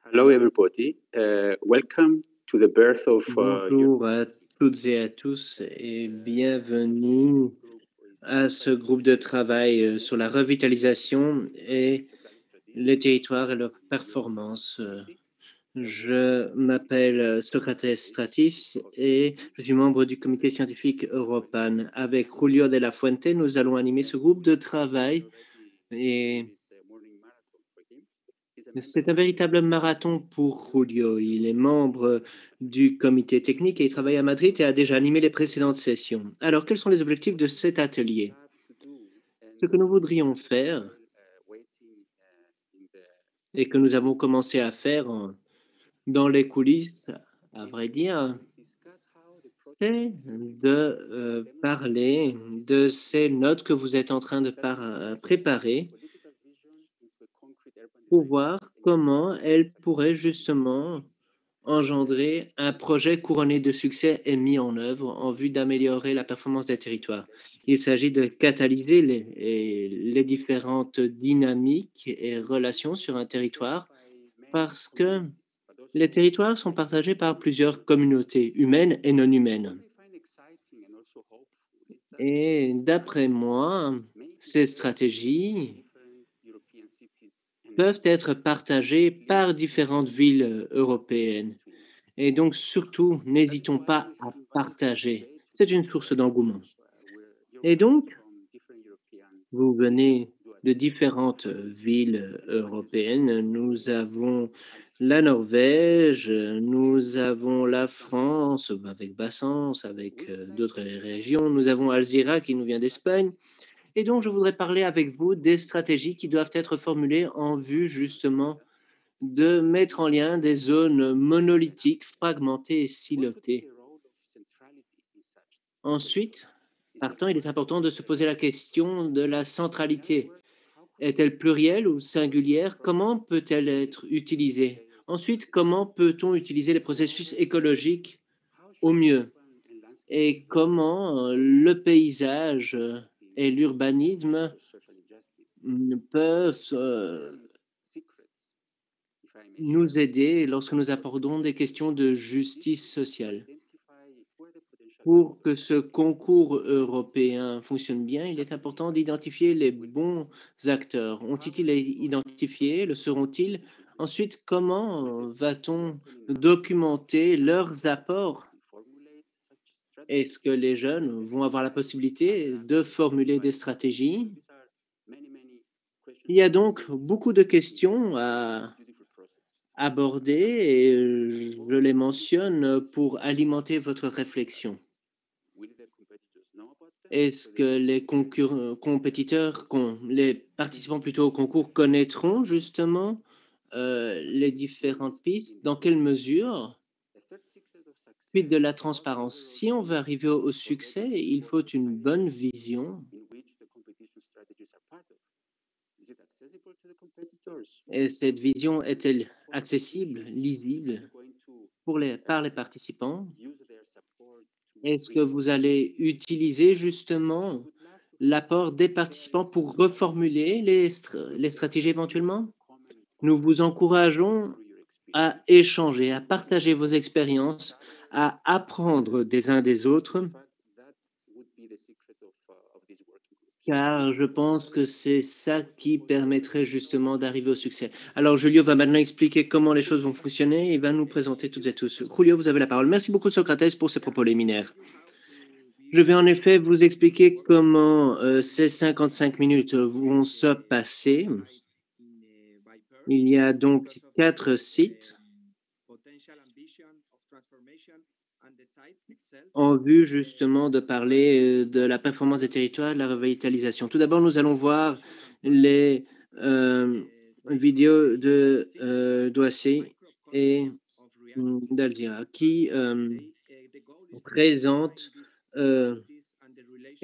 Hello, everybody. Welcome to the birth of Bonjour à toutes et à tous et bienvenue à ce groupe de travail sur la revitalisation et les territoires et leurs performances. Je m'appelle Socrates Stratis et je suis membre du comité scientifique Europan. Avec Julio de la Fuente, nous allons animer ce groupe de travail et c'est un véritable marathon pour Julio. Il est membre du comité technique et il travaille à Madrid et a déjà animé les précédentes sessions. Alors, quels sont les objectifs de cet atelier? Ce que nous voudrions faire et que nous avons commencé à faire dans les coulisses, à vrai dire, c'est de parler de ces notes que vous êtes en train de préparer pour voir comment elles pourraient justement engendrer un projet couronné de succès et mis en œuvre en vue d'améliorer la performance des territoires. Il s'agit de catalyser les différentes dynamiques et relations sur un territoire parce que les territoires sont partagés par plusieurs communautés humaines et non humaines. Et d'après moi, ces stratégies peuvent être partagées par différentes villes européennes. Et donc, surtout, n'hésitons pas à partager. C'est une source d'engouement. Et donc, vous venez de différentes villes européennes. Nous avons la Norvège, nous avons la France avec Bassens, avec d'autres régions. Nous avons Alzira qui nous vient d'Espagne. Et donc, je voudrais parler avec vous des stratégies qui doivent être formulées en vue justement de mettre en lien des zones monolithiques, fragmentées et silotées. Ensuite, partant, il est important de se poser la question de la centralité. Est-elle plurielle ou singulière? Comment peut-elle être utilisée? Ensuite, comment peut-on utiliser les processus écologiques au mieux? Et comment le paysage et l'urbanisme peuvent nous aider lorsque nous abordons des questions de justice sociale. Pour que ce concours européen fonctionne bien, il est important d'identifier les bons acteurs. Ont-ils été identifiés? Le seront-ils? Ensuite, comment va-t-on documenter leurs apports? Est-ce que les jeunes vont avoir la possibilité de formuler des stratégies? Il y a donc beaucoup de questions à aborder et je les mentionne pour alimenter votre réflexion. Est-ce que les compétiteurs, les participants plutôt au concours connaîtront justement les différentes pistes? Dans quelle mesure? Puis de la transparence. Si on veut arriver au succès, il faut une bonne vision. Et cette vision est-elle accessible, lisible par les participants? Est-ce que vous allez utiliser justement l'apport des participants pour reformuler les stratégies éventuellement? Nous vous encourageons à échanger, à partager vos expériences, à apprendre des uns des autres, car je pense que c'est ça qui permettrait justement d'arriver au succès. Alors, Julio va maintenant expliquer comment les choses vont fonctionner et va nous présenter toutes et tous. Julio, vous avez la parole. Merci beaucoup, Socrates, pour ces propos liminaires. Je vais en effet vous expliquer comment ces 55 minutes vont se passer. Il y a donc 4 sites en vue justement de parler de la performance des territoires, de la revitalisation. Tout d'abord, nous allons voir les vidéos de Douassé et d'Alzira qui présentent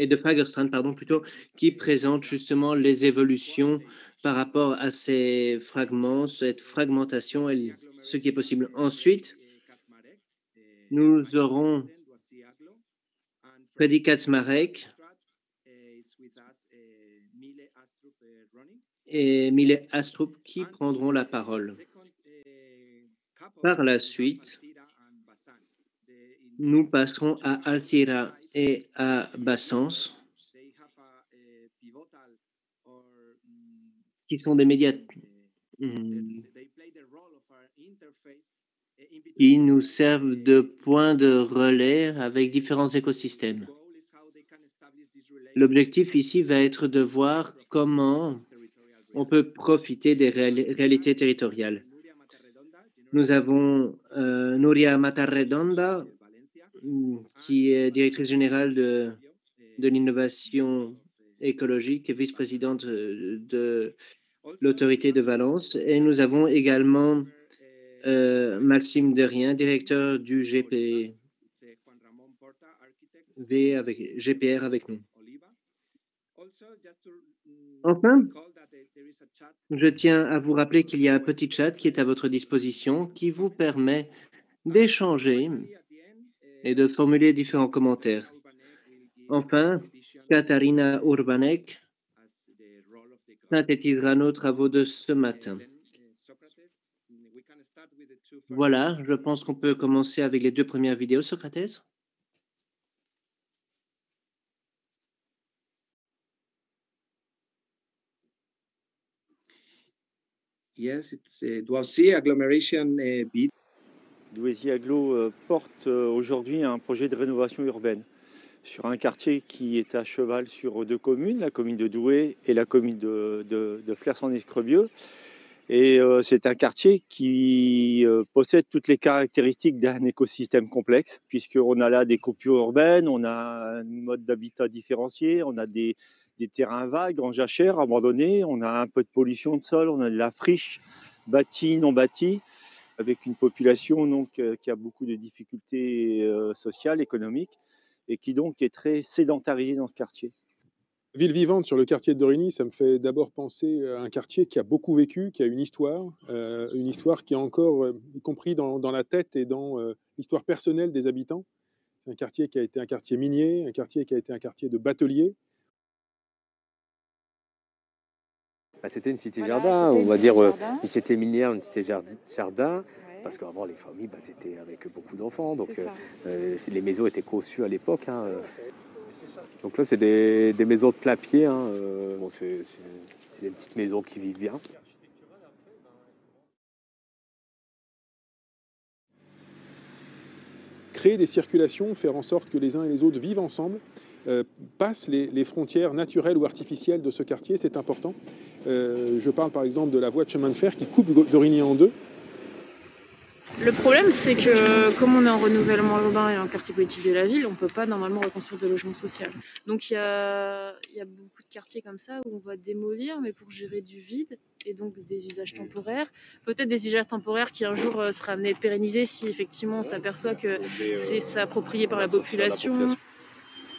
et de Fagerstrand, pardon, plutôt, qui présente justement les évolutions par rapport à ces fragments, cette fragmentation et ce qui est possible. Ensuite, nous aurons Freddy Kaczmarek et Mile Astrup qui prendront la parole. Par la suite, nous passerons à Althira et à Bassens, qui sont des médias qui nous servent de point de relais avec différents écosystèmes. L'objectif ici va être de voir comment on peut profiter des réalités territoriales. Nous avons Nuria Matarredonda, qui est directrice générale de l'innovation écologique et vice-présidente de l'autorité de Valence. Et nous avons également Maxime Derrien, directeur du GPR avec nous. Enfin, je tiens à vous rappeler qu'il y a un petit chat qui est à votre disposition qui vous permet d'échanger et de formuler différents commentaires. Enfin, Katharina Urbanek synthétisera nos travaux de ce matin. Voilà, je pense qu'on peut commencer avec les deux premières vidéos, Socrates. Yes, it's Douaisis Agglomeration Bid. Douaisis Agglo porte aujourd'hui un projet de rénovation urbaine sur un quartier qui est à cheval sur deux communes, la commune de Douai et la commune de Flers-en-Escrebieux. Et c'est un quartier qui possède toutes les caractéristiques d'un écosystème complexe, puisqu'on a là des coupures urbaines, on a un mode d'habitat différencié, on a des terrains vagues en jachère abandonnés, on a un peu de pollution de sol, on a de la friche bâtie, non bâtie, avec une population donc, qui a beaucoup de difficultés sociales, économiques, et qui donc est très sédentarisée dans ce quartier. Ville vivante sur le quartier de Dorigny, ça me fait d'abord penser à un quartier qui a beaucoup vécu, qui a une histoire qui est encore, y compris dans la tête et dans l'histoire personnelle des habitants. C'est un quartier qui a été un quartier minier, un quartier qui a été un quartier de bateliers. C'était une cité-jardin, on va dire une cité minière, une cité-jardin, parce qu'avant les familles, c'était avec beaucoup d'enfants, donc les maisons étaient conçues à l'époque. Donc là, c'est des maisons de plain-pied, bon, c'est des petites maisons qui vivent bien. Créer des circulations, faire en sorte que les uns et les autres vivent ensemble, passent les frontières naturelles ou artificielles de ce quartier, c'est important. Je parle par exemple de la voie de chemin de fer qui coupe Dorigny en deux. Le problème, c'est que comme on est en renouvellement urbain et en quartier politique de la ville, on ne peut pas normalement reconstruire de logement social. Donc il y a beaucoup de quartiers comme ça où on va démolir, mais pour gérer du vide et donc des usages temporaires. Peut-être des usages temporaires qui un jour seraient amenés à être pérennisés si effectivement on s'aperçoit que c'est approprié par la population.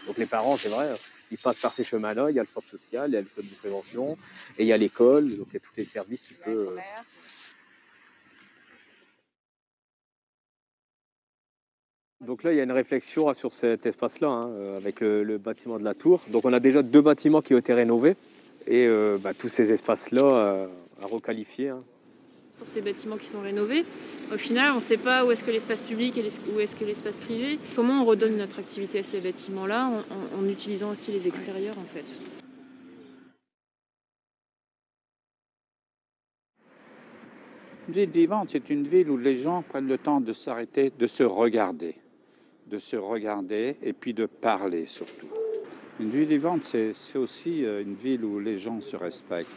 Donc les parents, c'est vrai, ils passent par ces chemins-là, il y a le centre social, il y a le club de prévention, et il y a l'école, donc il y a tous les services qui peuvent... Donc là, il y a une réflexion sur cet espace-là, avec le bâtiment de la tour. Donc on a déjà 2 bâtiments qui ont été rénovés, et tous ces espaces-là à requalifier. Sur ces bâtiments qui sont rénovés, au final, on ne sait pas où est-ce que l'espace public et où est-ce que l'espace privé. Comment on redonne une attractivité à ces bâtiments-là en utilisant aussi les extérieurs, en fait. Une ville vivante, c'est une ville où les gens prennent le temps de s'arrêter, de se regarder et puis de parler surtout. Une ville vivante, c'est aussi une ville où les gens se respectent.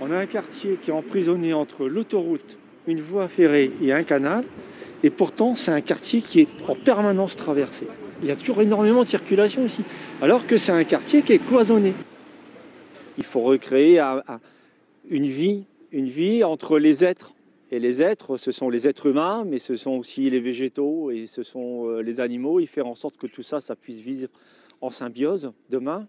On a un quartier qui est emprisonné entre l'autoroute, une voie ferrée et un canal, et pourtant c'est un quartier qui est en permanence traversé. Il y a toujours énormément de circulation ici, alors que c'est un quartier qui est cloisonné. Il faut recréer une vie entre les êtres. Et les êtres, ce sont les êtres humains, mais ce sont aussi les végétaux et ce sont les animaux. Et faire en sorte que tout ça, ça puisse vivre en symbiose demain.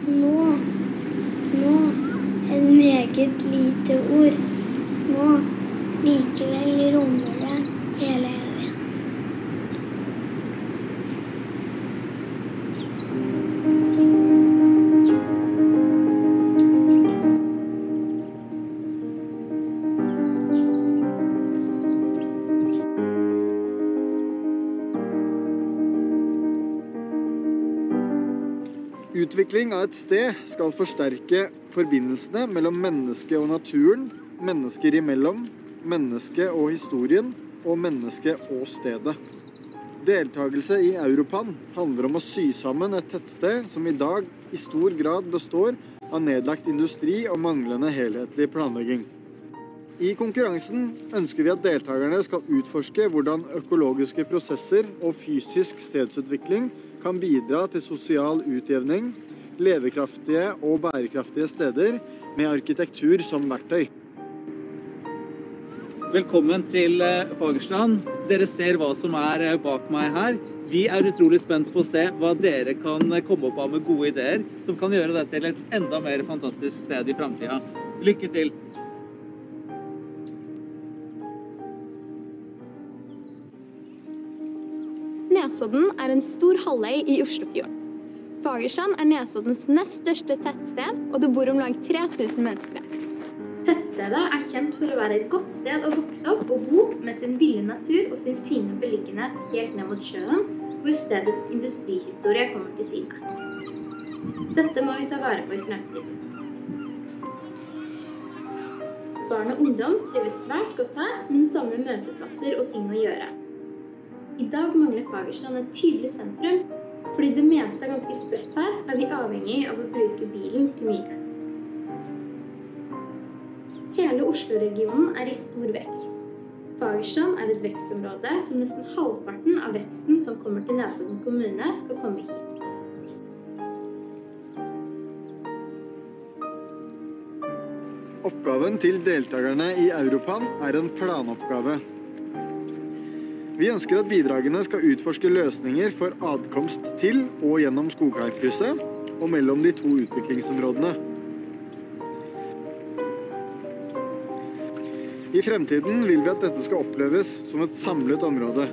Nous et lite ord må likevel romme det hele øyet. Utvikling av et sted skal forsterke forbindelsene mellom mennesket og naturen, mennesker imellom, mennesket og historien, og mennesket og stedet. Deltagelse i Europan handler om å sy sammen et tettsted som i dag i stor grad består av nedlagt industri og manglende helhetlig planlegging. I konkurransen ønsker vi at deltakerne skal utforske hvordan økologiske prosesser og fysisk stedsutvikling kan bidra til sosial utjevning, levekraftige og bærekraftige steder med arkitektur som verktøy. Velkommen til Fagerstrand. Dere ser hva som bak meg her. Vi utrolig spent på å se hva dere kan komme opp av med gode ideer, som kan gjøre det til et enda mer fantastisk sted i fremtiden. Lykke til! Nesodden en stor halvøy i Oslofjorden. Fagerstrand Nesoddens nest største tettsted, og det bor om lag 3000 mennesker der. Tettstedet kjent for å være et godt sted å vokse opp og bo, med sin ville natur og sin fine beliggenhet helt ned mot sjøen, hvor stedets industrihistorie kommer til syne. Dette må vi ta vare på i fremtiden. Barn og ungdom trives svært godt her, men savner møteplasser og ting å gjøre. I dag mangler Fagerstrand et tydelig sentrum, fordi det meste ganske spredt her, vi avhengig av å bruke bilen til mye. Hele Oslo-regionen i stor vekst. Fagerstrand et vekstområde som nesten halvparten av veksten som kommer til Nesodden kommune skal komme hit. Oppgaven til deltakerne i Europan en planoppgave. Vi ønsker at bidragene skal utforske løsninger for adkomst til og gjennom Skogheimkrysset og mellom de to utviklingsområdene. I fremtiden vil vi at dette skal oppleves som et samlet område.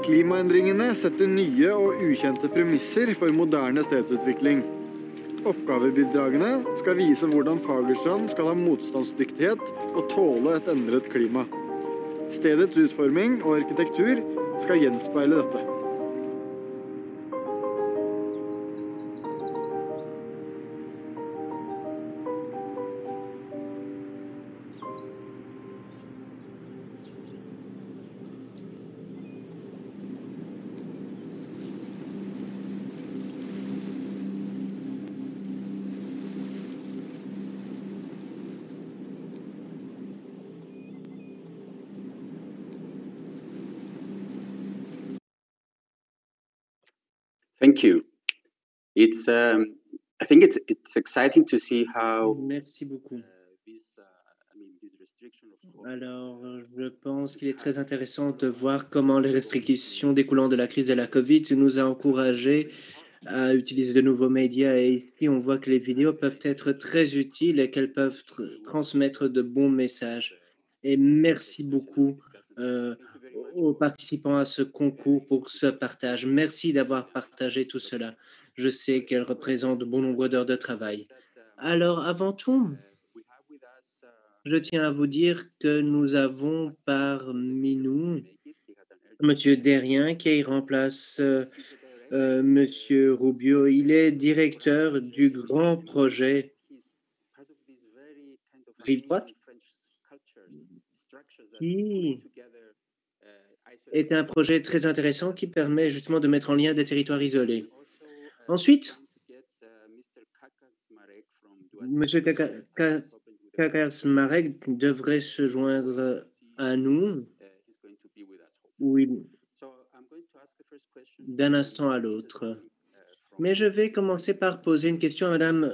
Klimaendringene setter nye og ukjente premisser for moderne stedsutvikling. Oppgavebidragene skal vise hvordan Fagerstrand skal ha motstandsdyktighet og tåle et endret klima. Stedets utforming og arkitektur skal gjenspeile dette. Thank you. I think it's exciting to see how. Merci beaucoup. Alors, je pense qu'il est très intéressant de voir comment les restrictions découlant de la crise de la Covid nous a encouragés à utiliser de nouveaux médias. Et ici, on voit que les vidéos peuvent être très utiles et qu'elles peuvent transmettre de bons messages. Et merci beaucoup aux participants à ce concours pour ce partage. Merci d'avoir partagé tout cela. Je sais qu'elle représente bon nombre d'heures de travail. Alors, avant tout, je tiens à vous dire que nous avons parmi nous M. Derrien qui remplace M. Rubio. Il est directeur du grand projet Rive-Droite, qui est un projet très intéressant qui permet justement de mettre en lien des territoires isolés. Ensuite, M. Kaczmarek devrait se joindre à nous d'un instant à l'autre. Mais je vais commencer par poser une question à Mme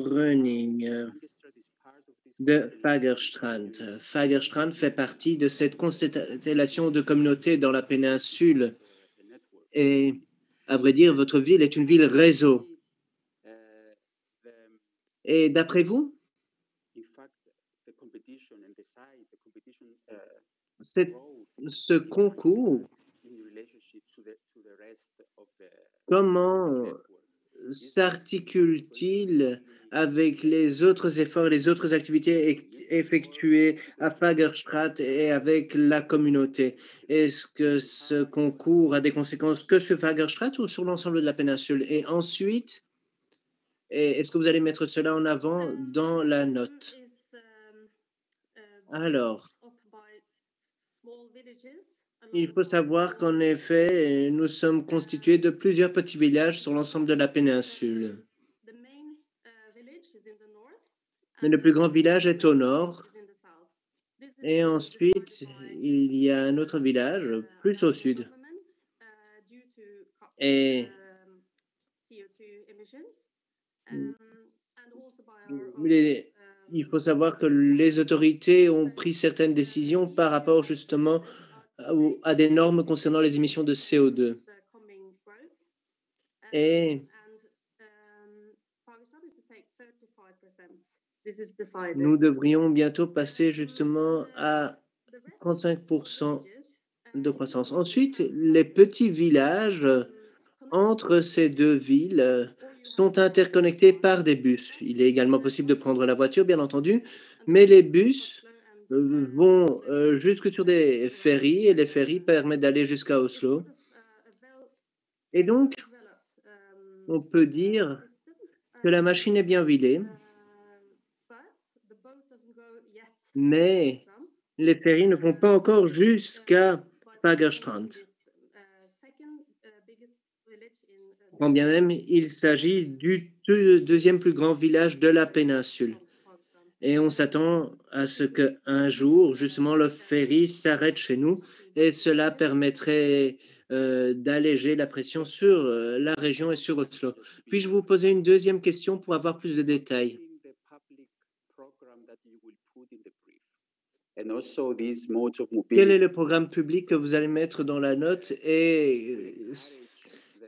Röning de Fagerstrand. Fagerstrand fait partie de cette constellation de communautés dans la péninsule. Et à vrai dire, votre ville est une ville réseau. Et d'après vous, ce concours, comment s'articule-t-il avec les autres efforts, les autres activités effectuées à Fagerstraat et avec la communauté? Est-ce que ce concours a des conséquences que sur Fagerstraat ou sur l'ensemble de la péninsule? Et ensuite, est-ce que vous allez mettre cela en avant dans la note? Alors, il faut savoir qu'en effet, nous sommes constitués de plusieurs petits villages sur l'ensemble de la péninsule. Mais le plus grand village est au nord. Et ensuite, il y a un autre village plus au sud. Et il faut savoir que les autorités ont pris certaines décisions par rapport justement à des normes concernant les émissions de CO2. Et nous devrions bientôt passer justement à 35% de croissance. Ensuite, les petits villages entre ces deux villes sont interconnectés par des bus. Il est également possible de prendre la voiture, bien entendu, mais les bus vont jusque sur des ferries et les ferries permettent d'aller jusqu'à Oslo. Et donc, on peut dire que la machine est bien huilée, mais les ferries ne vont pas encore jusqu'à Fagerstrand. Quand bien même, il s'agit du deuxième plus grand village de la péninsule. Et on s'attend à ce qu'un jour, justement, le ferry s'arrête chez nous et cela permettrait d'alléger la pression sur la région et sur Oslo. Puis-je vous poser une deuxième question pour avoir plus de détails? Quel est le programme public que vous allez mettre dans la note et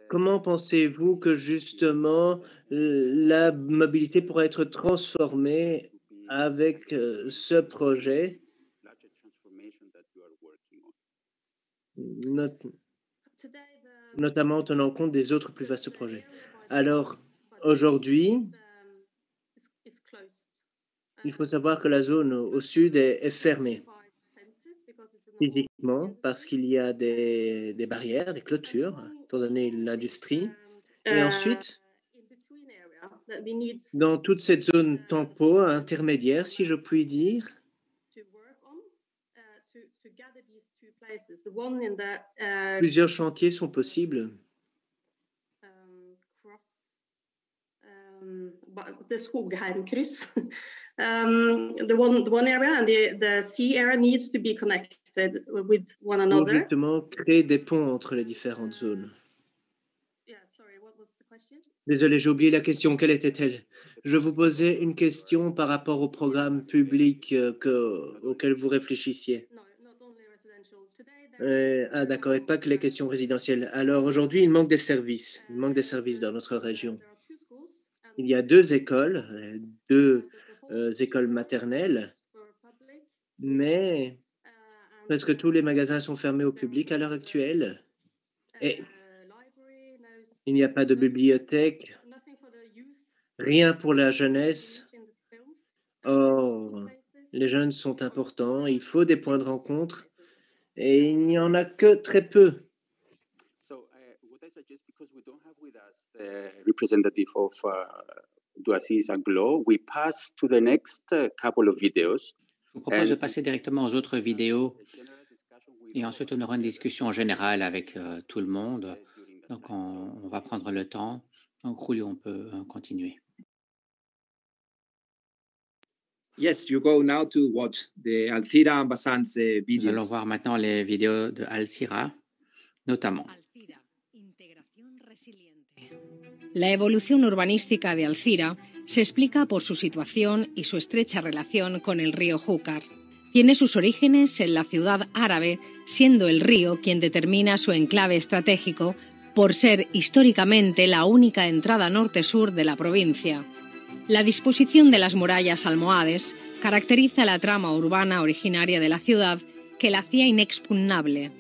comment pensez-vous que justement la mobilité pourrait être transformée avec ce projet, notamment en tenant compte des autres plus vastes projets? Alors, aujourd'hui, il faut savoir que la zone au sud est fermée physiquement parce qu'il y a des barrières, des clôtures, étant donné l'industrie. Et ensuite, dans toute cette zone tempo intermédiaire, si je puis dire, plusieurs chantiers sont possibles. Pour justement créer des ponts entre les différentes zones. Désolé, j'ai oublié la question. Quelle était-elle? Je vous posais une question par rapport au programme public auquel vous réfléchissiez. D'accord, et pas que les questions résidentielles. Alors aujourd'hui, il manque des services. Il manque des services dans notre région. Il y a deux écoles maternelles, mais presque tous les magasins sont fermés au public à l'heure actuelle. Et il n'y a pas de bibliothèque, rien pour la jeunesse. Or, les jeunes sont importants, il faut des points de rencontre et il n'y en a que très peu. Representative of Douasis Aglo, we pass to the next couple of videos. Je vous propose de passer directement aux autres vidéos et ensuite on aura une discussion générale avec tout le monde. Donc on va prendre le temps. Donc Julio, on peut continuer. Yes, you go now to watch the Alcira and Bassans videos. Nous allons voir maintenant les vidéos de Alcira, notamment. La evolución urbanística de Alcira se explica por su situación y su estrecha relación con el río Júcar. Tiene sus orígenes en la ciudad árabe, siendo el río quien determina su enclave estratégico por ser históricamente la única entrada norte-sur de la provincia. La disposición de las murallas almohades caracteriza la trama urbana originaria de la ciudad que la hacía inexpugnable.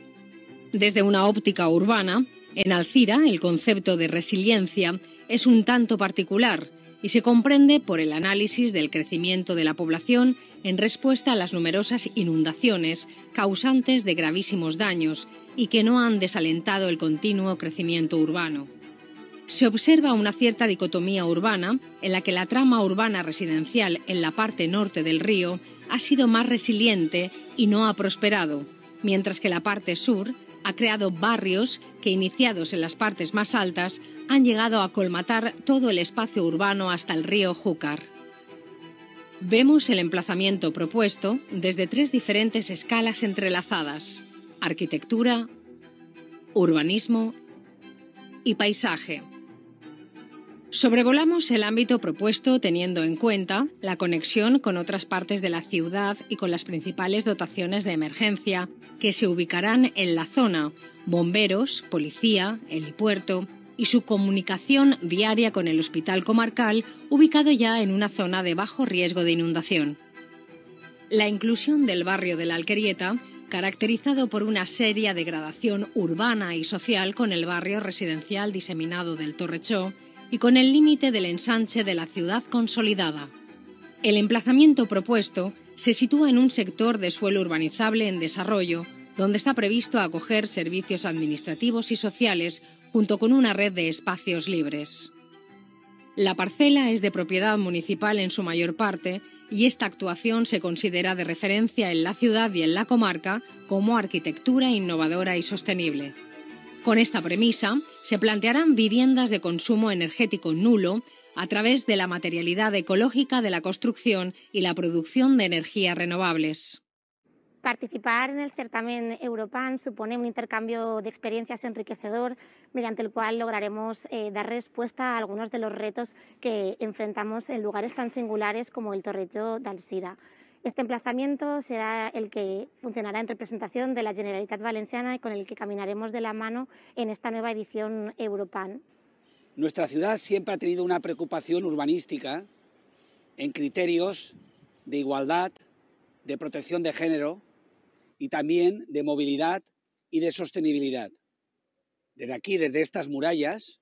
Desde una óptica urbana, en Alzira el concepto de resiliencia es un tanto particular y se comprende por el análisis del crecimiento de la población en respuesta a las numerosas inundaciones causantes de gravísimos daños y que no han desalentado el continuo crecimiento urbano. Se observa una cierta dicotomía urbana en la que la trama urbana residencial en la parte norte del río ha sido más resiliente y no ha prosperado, mientras que la parte sur ha creado barrios que, iniciados en las partes más altas, han llegado a colmatar todo el espacio urbano hasta el río Júcar. Vemos el emplazamiento propuesto desde 3 diferentes escalas entrelazadas: arquitectura, urbanismo y paisaje. Sobrevolamos el ámbito propuesto teniendo en cuenta la conexión con otras partes de la ciudad y con las principales dotaciones de emergencia que se ubicarán en la zona: bomberos, policía, helipuerto y su comunicación diaria con el hospital comarcal, ubicado ya en una zona de bajo riesgo de inundación. La inclusión del barrio de la Alquerieta, caracterizado por una seria degradación urbana y social con el barrio residencial diseminado del Torrechó y con el límite del ensanche de la ciudad consolidada. El emplazamiento propuesto se sitúa en un sector de suelo urbanizable en desarrollo, donde está previsto acoger servicios administrativos y sociales junto con una red de espacios libres. La parcela es de propiedad municipal en su mayor parte y esta actuación se considera de referencia en la ciudad y en la comarca como arquitectura innovadora y sostenible. Con esta premisa, se plantearán viviendas de consumo energético nulo a través de la materialidad ecológica de la construcción y la producción de energías renovables. Participar en el certamen Europan supone un intercambio de experiencias enriquecedor, mediante el cual lograremos dar respuesta a algunos de los retos que enfrentamos en lugares tan singulares como el Torrechó de Alzira. Este emplazamiento será el que funcionará en representación de la Generalitat Valenciana y con el que caminaremos de la mano en esta nueva edición Europan. Nuestra ciudad siempre ha tenido una preocupación urbanística en criterios de igualdad, de protección de género y también de movilidad y de sostenibilidad. Desde aquí, desde estas murallas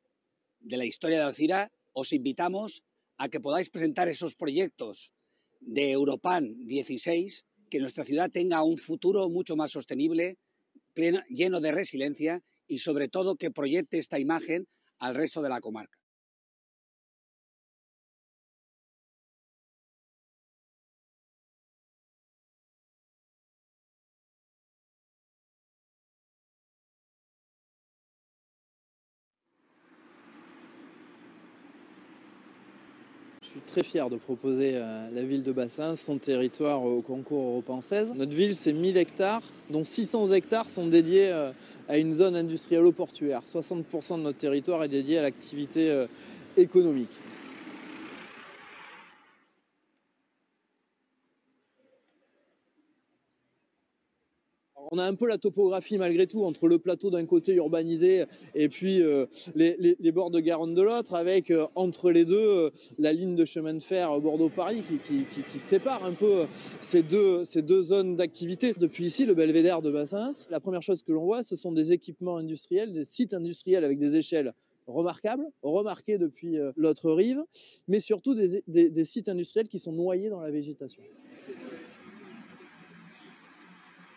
de la historia de Alzira, os invitamos a que podáis presentar esos proyectos de Europan 16, que nuestra ciudad tenga un futuro mucho más sostenible, lleno de resiliencia y sobre todo que proyecte esta imagen al resto de la comarca. Je suis très fier de proposer à la ville de Bassins son territoire au concours Europan 16. Notre ville, c'est 1000 hectares, dont 600 hectares sont dédiés à une zone industrielle-portuaire. 60% de notre territoire est dédié à l'activité économique. On a un peu la topographie malgré tout entre le plateau d'un côté urbanisé et puis les bords de Garonne de l'autre, avec entre les deux la ligne de chemin de fer Bordeaux-Paris qui sépare un peu ces deux zones d'activité. Depuis ici, le belvédère de Bassins, la première chose que l'on voit, ce sont des équipements industriels, des sites industriels avec des échelles remarquables, remarquées depuis l'autre rive, mais surtout des sites industriels qui sont noyés dans la végétation.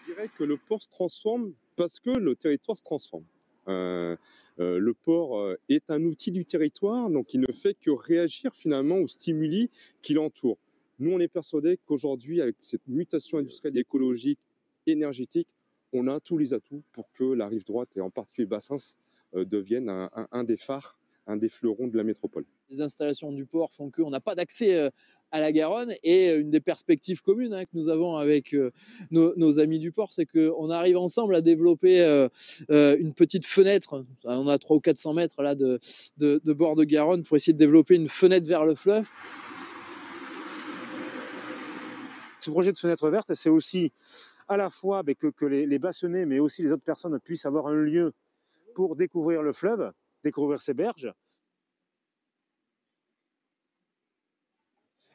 Je dirais que le port se transforme parce que le territoire se transforme. Le port est un outil du territoire, donc il ne fait que réagir finalement aux stimuli qui l'entourent. Nous, on est persuadés qu'aujourd'hui, avec cette mutation industrielle, écologique, énergétique, on a tous les atouts pour que la rive droite, et en particulier Bassins, devienne un des phares, un des fleurons de la métropole. Les installations du port font qu'on n'a pas d'accès à la Garonne, et une des perspectives communes que nous avons avec nos amis du port, c'est qu'on arrive ensemble à développer une petite fenêtre. On a 300 ou 400 mètres là, de bord de Garonne pour essayer de développer une fenêtre vers le fleuve. Ce projet de fenêtre verte, c'est aussi à la fois que les Bassonnais, mais aussi les autres personnes puissent avoir un lieu pour découvrir le fleuve, découvrir ses berges.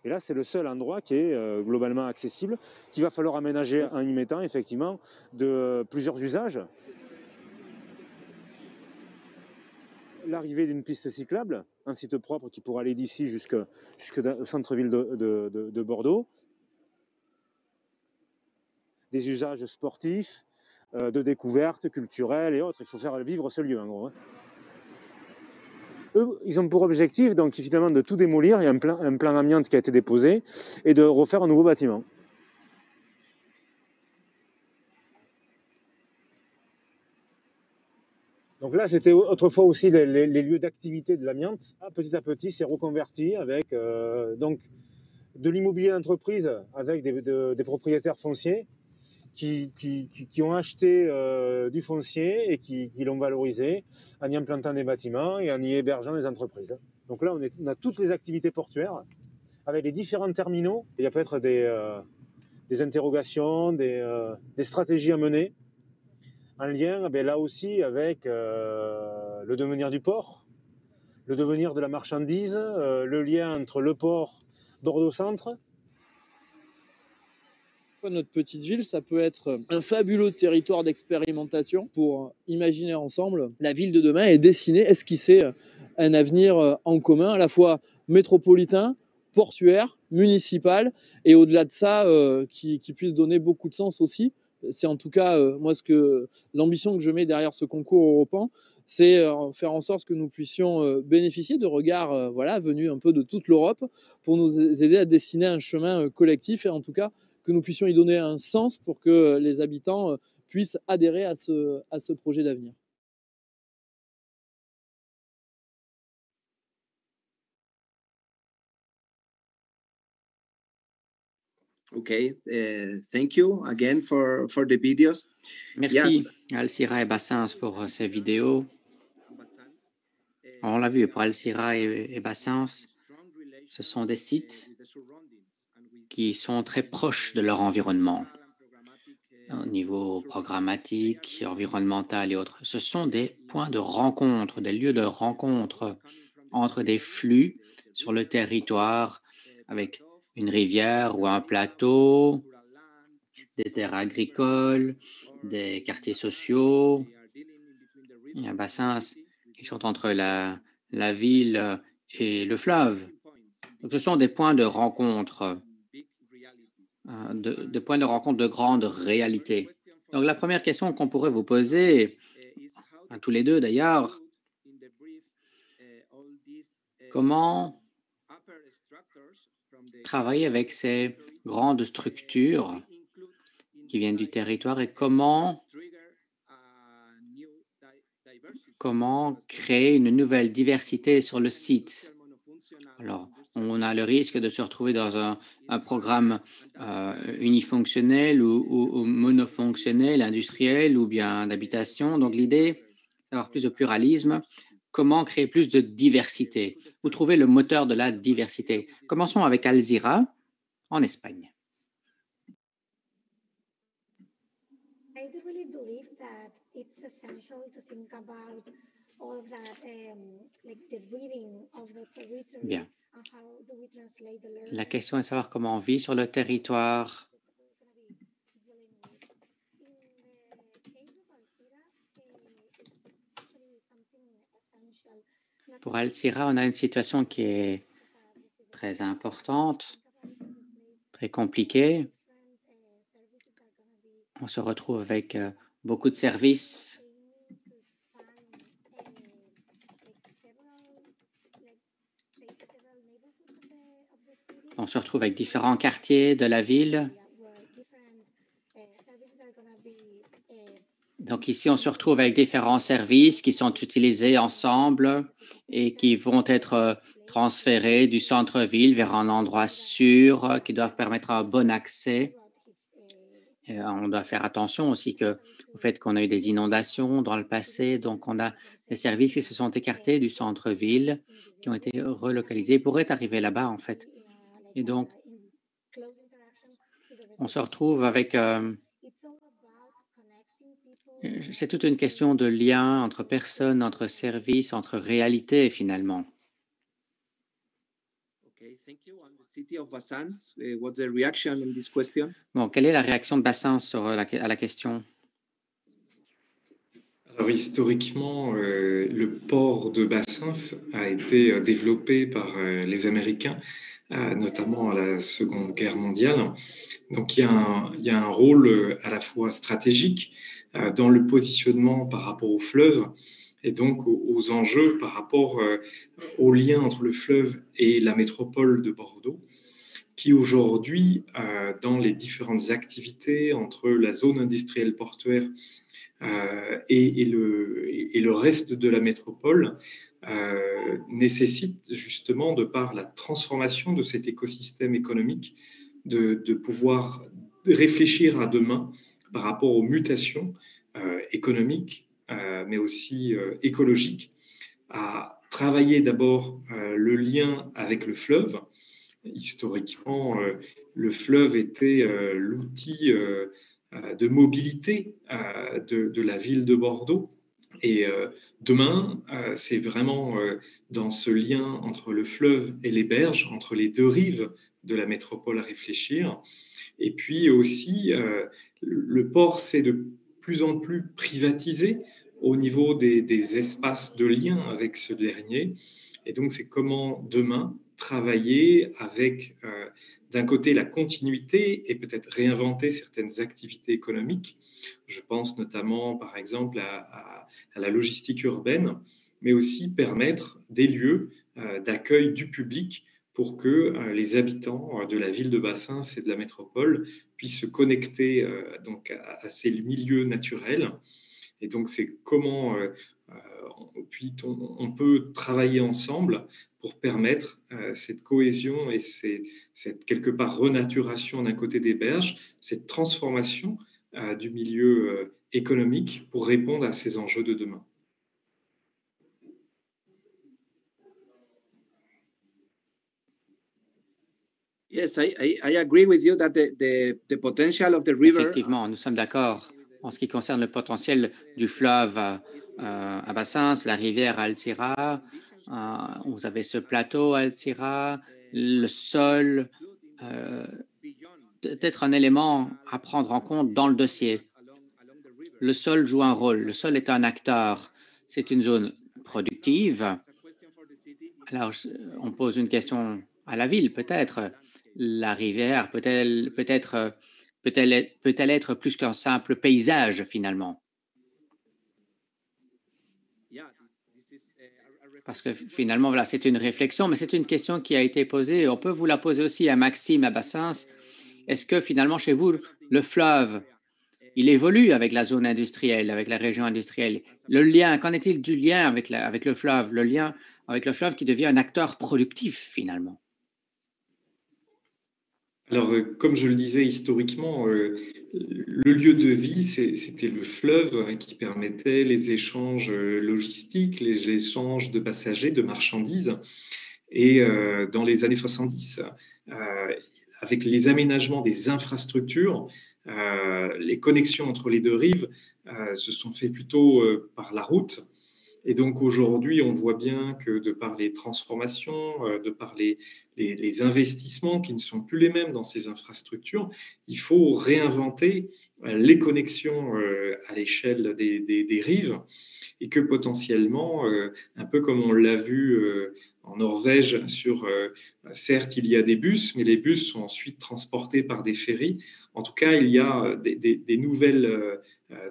Et là, c'est le seul endroit qui est globalement accessible, qu'il va falloir aménager en y mettant effectivement plusieurs usages. L'arrivée d'une piste cyclable, un site propre qui pourra aller d'ici jusqu'au centre-ville de Bordeaux. Des usages sportifs, de découverte, culturels et autres. Il faut faire vivre ce lieu, en gros. Eux, ils ont pour objectif, donc, finalement, de tout démolir. Il y a un plan amiante qui a été déposé et de refaire un nouveau bâtiment. Donc là, c'était autrefois aussi les lieux d'activité de l'amiante. Petit à petit, c'est reconverti avec donc, de l'immobilier d'entreprise avec des propriétaires fonciers qui ont acheté du foncier et qui l'ont valorisé en y implantant des bâtiments et en y hébergeant des entreprises. Donc là, on a toutes les activités portuaires avec les différents terminaux. Il y a peut-être des interrogations, des stratégies à mener en lien là aussi avec le devenir du port, le devenir de la marchandise, le lien entre le port Bordeaux-Centre. Notre petite ville, ça peut être un fabuleux territoire d'expérimentation pour imaginer ensemble la ville de demain et dessiner, esquisser un avenir en commun, à la fois métropolitain, portuaire, municipal, et au-delà de ça, qui puisse donner beaucoup de sens aussi. C'est en tout cas, moi, l'ambition que je mets derrière ce concours européen, c'est faire en sorte que nous puissions bénéficier de regards venus un peu de toute l'Europe pour nous aider à dessiner un chemin collectif et en tout cas que nous puissions y donner un sens pour que les habitants puissent adhérer à ce projet d'avenir. Okay, thank you again for the videos. Merci à Alcira et Bassens pour ces vidéos. On l'a vu, pour Alcira et Bassens, ce sont des sites qui sont très proches de leur environnement, au niveau programmatique, environnemental et autres. Ce sont des points de rencontre, des lieux de rencontre entre des flux sur le territoire avec une rivière ou un plateau, des terres agricoles, des quartiers sociaux. Il y a Bassens qui sont entre la ville et le fleuve. Donc, ce sont des points de rencontre, de points de rencontre de grande réalité. Donc, la première question qu'on pourrait vous poser, à tous les deux d'ailleurs, comment travailler avec ces grandes structures qui viennent du territoire et comment créer une nouvelle diversité sur le site. Alors, on a le risque de se retrouver dans un programme unifonctionnel ou monofonctionnel, industriel ou bien d'habitation. Donc, l'idée, c'est d'avoir plus de pluralisme. Comment créer plus de diversité? Où trouver le moteur de la diversité? Commençons avec Alcira, en Espagne. I do really believe that it's essential to think about all of that, like the reading of the territory. Bien. And how do we translate the learning? La question est de savoir comment on vit sur le territoire. Pour Alcira, on a une situation qui est très importante, très compliquée. On se retrouve avec beaucoup de services. On se retrouve avec différents quartiers de la ville. Donc ici, on se retrouve avec différents services qui sont utilisés ensemble et qui vont être transférés du centre-ville vers un endroit sûr, qui doivent permettre un bon accès. Et on doit faire attention aussi au fait qu'on a eu des inondations dans le passé. Donc, on a des services qui se sont écartés du centre-ville, qui ont été relocalisés, pourraient arriver là-bas, en fait. Et donc, on se retrouve avec... c'est toute une question de lien entre personnes, entre services, entre réalités, finalement. City of Bassans, what's the reaction on this question? Bon, quelle est la réaction de Bassins à la question? Alors historiquement, le port de Bassins a été développé par les Américains, notamment à la Seconde Guerre mondiale. Donc il y a un rôle à la fois stratégique dans le positionnement par rapport au fleuve et donc aux enjeux par rapport au lien entre le fleuve et la métropole de Bordeaux, qui aujourd'hui, dans les différentes activités entre la zone industrielle portuaire et le reste de la métropole, nécessite justement, de par la transformation de cet écosystème économique, de pouvoir réfléchir à demain par rapport aux mutations économiques, mais aussi écologiques, à travailler d'abord le lien avec le fleuve. Historiquement, le fleuve était l'outil de mobilité de la ville de Bordeaux. Et demain, c'est vraiment dans ce lien entre le fleuve et les berges, entre les deux rives de la métropole à réfléchir. Et puis aussi, le port s'est de plus en plus privatisé au niveau des espaces de lien avec ce dernier. Et donc, c'est comment demain travailler avec, d'un côté, la continuité et peut-être réinventer certaines activités économiques. Je pense notamment, par exemple, à la logistique urbaine, mais aussi permettre des lieux d'accueil du public pour que les habitants de la ville de Bassins et de la métropole puissent se connecter donc à ces milieux naturels. Et donc, c'est comment on peut travailler ensemble pour permettre cette cohésion et cette quelque part renaturation d'un côté des berges, cette transformation du milieu économique pour répondre à ces enjeux de demain. Yes, I agree with you that the potential of the river. Effectivement, nous sommes d'accord en ce qui concerne le potentiel du fleuve à Bassins, la rivière Alzira. Vous avez ce plateau Alzira, le sol, peut-être un élément à prendre en compte dans le dossier. Le sol joue un rôle, le sol est un acteur, c'est une zone productive. Alors, on pose une question à la ville, peut-être. La rivière peut-elle être plus qu'un simple paysage, finalement? Parce que finalement, voilà, c'est une réflexion, mais c'est une question qui a été posée. On peut vous la poser aussi à Maxime, à Bassins. Est-ce que finalement, chez vous, le fleuve, il évolue avec la zone industrielle, avec la région industrielle? Le lien, qu'en est-il du lien avec le fleuve? Le lien avec le fleuve qui devient un acteur productif, finalement? Alors, comme je le disais historiquement, le lieu de vie, c'était le fleuve qui permettait les échanges logistiques, les échanges de passagers, de marchandises. Et dans les années 70, avec les aménagements des infrastructures, les connexions entre les deux rives se sont faites plutôt par la route. Et donc aujourd'hui, on voit bien que de par les transformations, de par les investissements qui ne sont plus les mêmes dans ces infrastructures, il faut réinventer les connexions à l'échelle des rives et que potentiellement, un peu comme on l'a vu en Norvège, certes, il y a des bus, mais les bus sont ensuite transportés par des ferries. En tout cas, il y a des nouvelles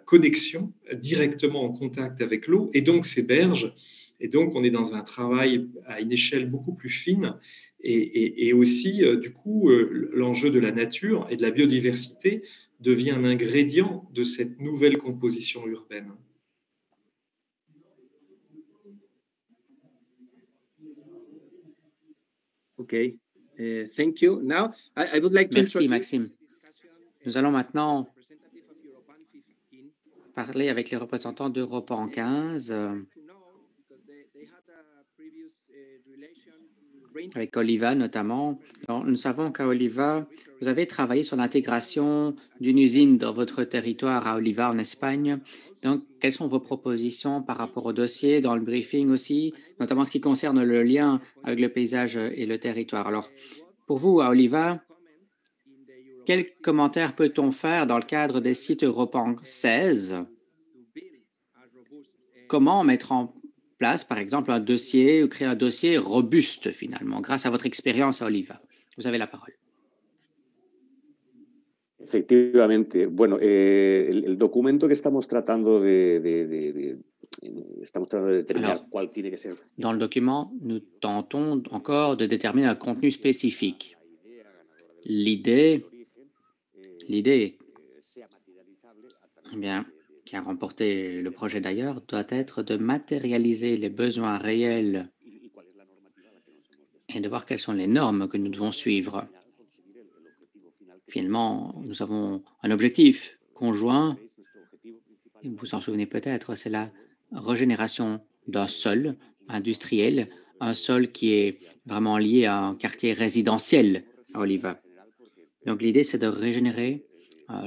connexion directement en contact avec l'eau et donc ces berges. Et donc, on est dans un travail à une échelle beaucoup plus fine et aussi, du coup, l'enjeu de la nature et de la biodiversité devient un ingrédient de cette nouvelle composition urbaine. Okay, thank you. Now, I would like to Merci, Maxime. Nous allons maintenant parler avec les représentants d'Europan 15, avec Oliva notamment. Alors, nous savons qu'à Oliva, Vous avez travaillé sur l'intégration d'une usine dans votre territoire à Oliva, en Espagne. Donc, quelles sont vos propositions par rapport au dossier, dans le briefing aussi, notamment en ce qui concerne le lien avec le paysage et le territoire? Alors, pour vous, à Oliva, quels commentaires peut-on faire dans le cadre des sites Europan 16? Comment mettre en place, par exemple, un dossier ou créer un dossier robuste, finalement, grâce à votre expérience à Oliva? Vous avez la parole. Efectivamente. Bueno, el documento que estamos tratando de determinar Alors, cuál tiene que ser. dans le document, nous tentons encore de déterminer un contenu spécifique. L'idée, eh bien, qui a remporté le projet d'ailleurs, doit être de matérialiser les besoins réels et de voir quelles sont les normes que nous devons suivre. Finalement, nous avons un objectif conjoint, vous vous en souvenez peut-être, c'est la régénération d'un sol industriel, un sol qui est vraiment lié à un quartier résidentiel à Oliva. Donc l'idée, c'est de régénérer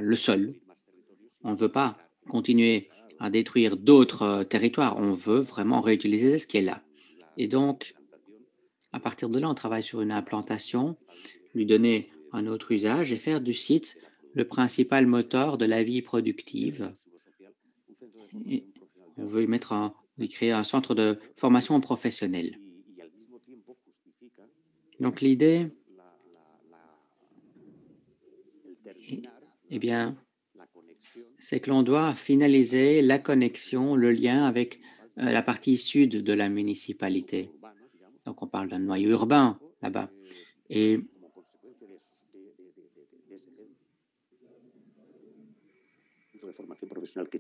le sol. On ne veut pas continuer à détruire d'autres territoires, on veut vraiment réutiliser ce qui est là. Et donc, à partir de là, on travaille sur une implantation, lui donner un autre usage et faire du site le principal moteur de la vie productive. Et on veut y créer un centre de formation professionnelle. Donc l'idée, eh bien, c'est que l'on doit finaliser la connexion, le lien avec la partie sud de la municipalité. Donc on parle d'un noyau urbain là-bas. Et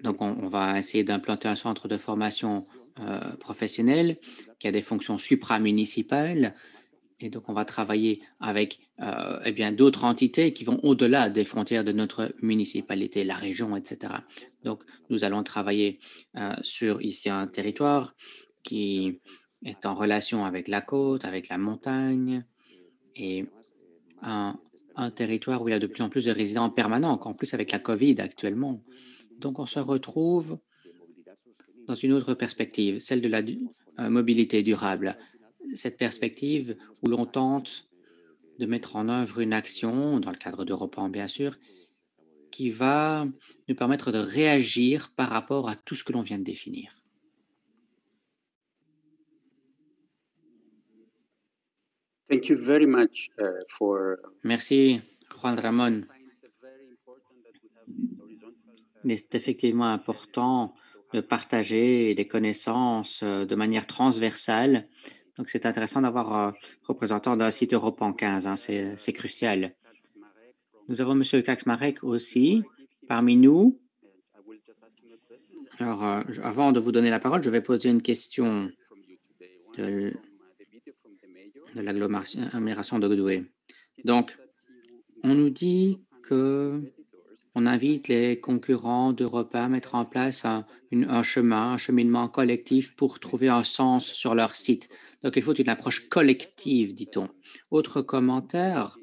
donc, on va essayer d'implanter un centre de formation professionnelle qui a des fonctions supramunicipales. Et donc, on va travailler avec eh bien, d'autres entités qui vont au-delà des frontières de notre municipalité, la région, etc. Donc, nous allons travailler sur ici un territoire qui est en relation avec la côte, avec la montagne, et un territoire où il y a de plus en plus de résidents permanents, en plus avec la COVID actuellement. Donc, on se retrouve dans une autre perspective, celle de la mobilité durable. Cette perspective où l'on tente de mettre en œuvre une action, dans le cadre d'Europan bien sûr, qui va nous permettre de réagir par rapport à tout ce que l'on vient de définir. Thank you very much for. Merci, Juan Ramón. Il est effectivement important de partager des connaissances de manière transversale. Donc, c'est intéressant d'avoir un représentant d'un site Europan 15, hein, c'est crucial. Nous avons M. Kaczmarek aussi parmi nous. Alors, avant de vous donner la parole, je vais poser une question de l'agglomération de Douai. Donc, on nous dit qu'on invite les concurrents d'Europa à mettre en place un cheminement collectif pour trouver un sens sur leur site. Donc, il faut une approche collective, dit-on. Autre commentaire?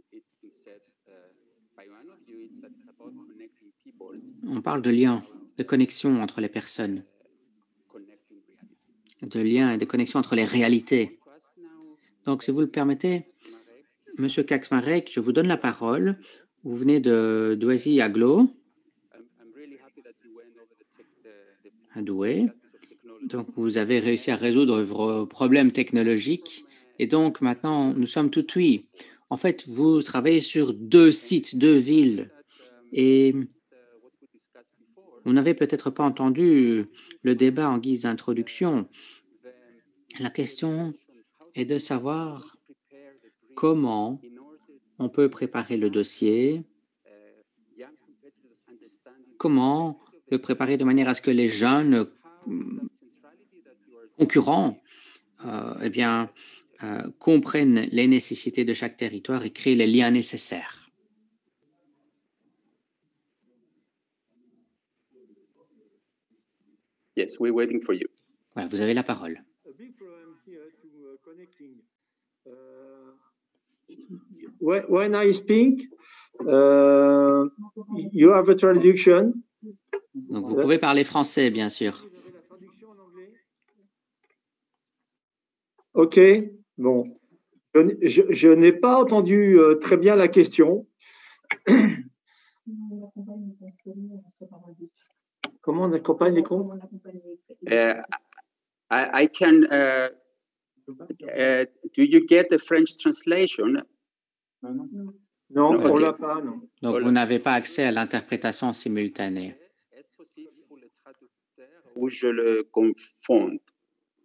On parle de lien, de connexion entre les personnes, de lien et de connexion entre les réalités. Donc, si vous le permettez, M. Kaczmarek, je vous donne la parole. Vous venez de Douai-Aglo, à Douai. Donc, vous avez réussi à résoudre vos problèmes technologiques. Et donc, maintenant, nous sommes tout oui. En fait, vous travaillez sur 2 sites, 2 villes. Et vous n'avez peut-être pas entendu le débat en guise d'introduction. La question est de savoir comment on peut préparer le dossier, comment le préparer de manière à ce que les jeunes concurrents eh bien, comprennent les nécessités de chaque territoire et créent les liens nécessaires. Yes, we're waiting for you. Voilà, vous avez la parole. When I speak, You have a traduction. Donc, vous pouvez parler français, bien sûr. OK, bon. Je n'ai pas entendu très bien la question. Comment on accompagne les comptes? I can. Do you get the French translation? Non, on OK. l'a pas, non. Donc, vous n'avez pas accès à l'interprétation simultanée. Ou je le confonds.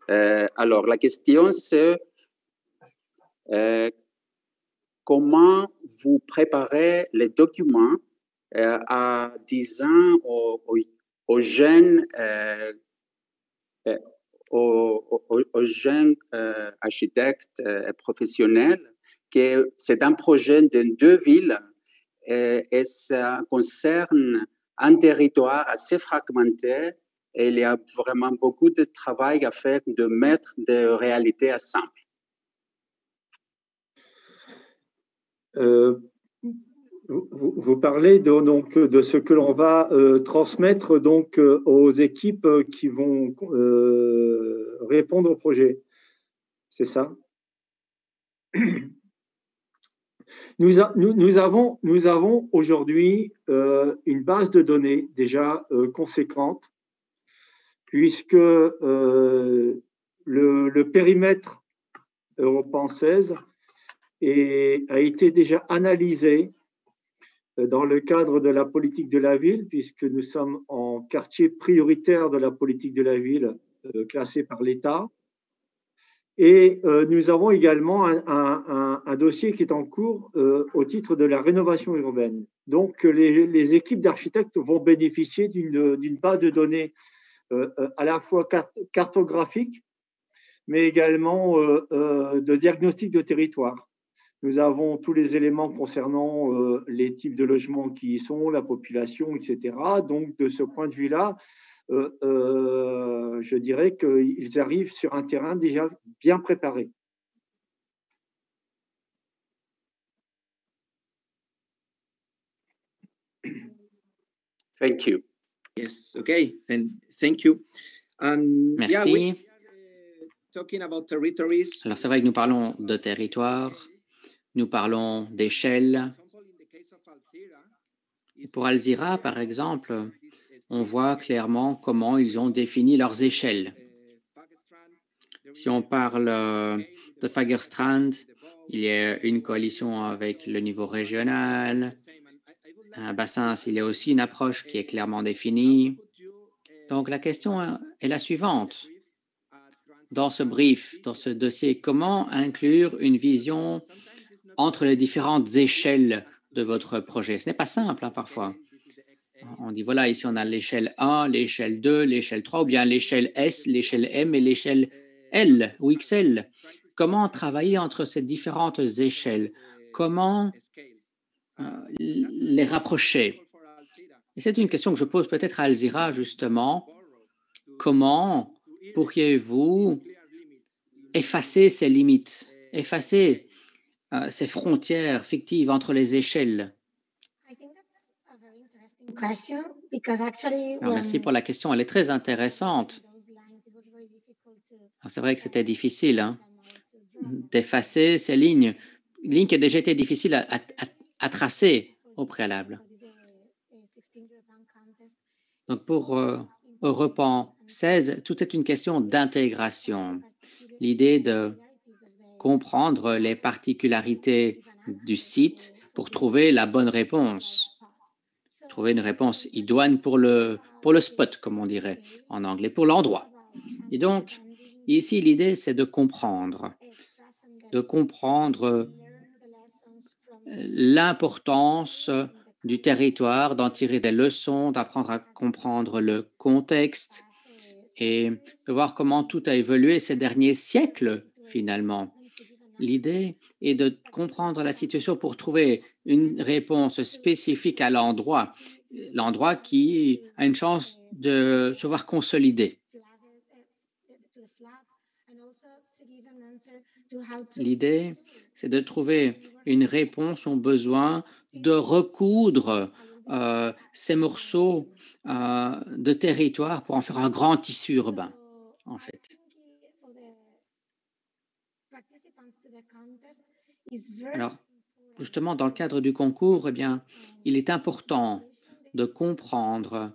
Alors, la question, c'est comment vous préparez les documents en disant aux jeunes, aux jeunes architectes et professionnels que c'est un projet de 2 villes et ça concerne un territoire assez fragmenté et il y a vraiment beaucoup de travail à faire de mettre des réalités ensemble. Vous parlez donc de ce que l'on va transmettre donc aux équipes qui vont répondre au projet. C'est ça? Nous avons aujourd'hui une base de données déjà conséquente, puisque le périmètre Europan 16 a été déjà analysé dans le cadre de la politique de la ville, puisque nous sommes en quartier prioritaire de la politique de la ville classé par l'État. Et nous avons également un dossier qui est en cours au titre de la rénovation urbaine. Donc, les équipes d'architectes vont bénéficier d'une base de données à la fois cartographique, mais également de diagnostic de territoire. Nous avons tous les éléments concernant les types de logements qui y sont, la population, etc. Donc, de ce point de vue-là, je dirais qu'ils arrivent sur un terrain déjà bien préparé. Thank you. Yes, okay, and thank you. Merci. Yeah, we talking about territories. Alors, c'est vrai que nous parlons de territoire, nous parlons d'échelle. Pour Alzira, par exemple, on voit clairement comment ils ont défini leurs échelles. Si on parle de Fagerstrand, il y a une coalition avec le niveau régional. À Bassins, il y a aussi une approche qui est clairement définie. Donc, la question est la suivante. Dans ce brief, dans ce dossier, comment inclure une vision entre les différentes échelles de votre projet? Ce n'est pas simple, hein, parfois. On dit, voilà, ici, on a l'échelle 1, l'échelle 2, l'échelle 3, ou bien l'échelle S, l'échelle M et l'échelle L ou XL. Comment travailler entre ces différentes échelles? Comment les rapprocher? Et c'est une question que je pose peut-être à Alzira, justement. Comment pourriez-vous effacer ces limites, effacer ces frontières fictives entre les échelles? Alors, merci pour la question, elle est très intéressante. C'est vrai que c'était difficile d'effacer ces lignes qui ont déjà été difficiles à tracer au préalable. Donc, pour Europan 16, tout est une question d'intégration. L'idée de comprendre les particularités du site pour trouver la bonne réponse. Trouver une réponse idoine pour le spot, comme on dirait en anglais, pour l'endroit. Et donc, ici, l'idée, c'est de comprendre l'importance du territoire, d'en tirer des leçons, d'apprendre à comprendre le contexte et de voir comment tout a évolué ces derniers siècles, finalement. L'idée est de comprendre la situation pour trouver une réponse spécifique à l'endroit qui a une chance de se voir consolidé. L'idée, c'est de trouver une réponse aux besoins de recoudre ces morceaux de territoire pour en faire un grand tissu urbain, en fait. Alors, justement, dans le cadre du concours, eh bien, il est important de comprendre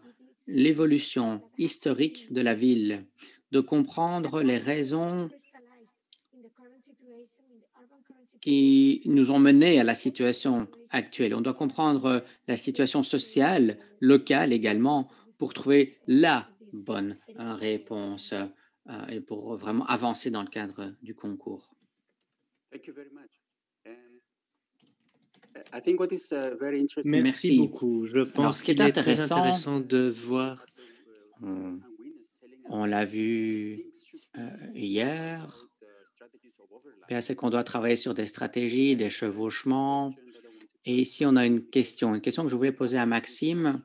l'évolution historique de la ville, de comprendre les raisons qui nous ont menés à la situation actuelle. On doit comprendre la situation sociale, locale également, pour trouver la bonne réponse et pour vraiment avancer dans le cadre du concours. Merci beaucoup. Je pense qu'il est très intéressant de voir. On l'a vu hier, c'est qu'on doit travailler sur des stratégies, des chevauchements. Et ici, on a une question que je voulais poser à Maxime.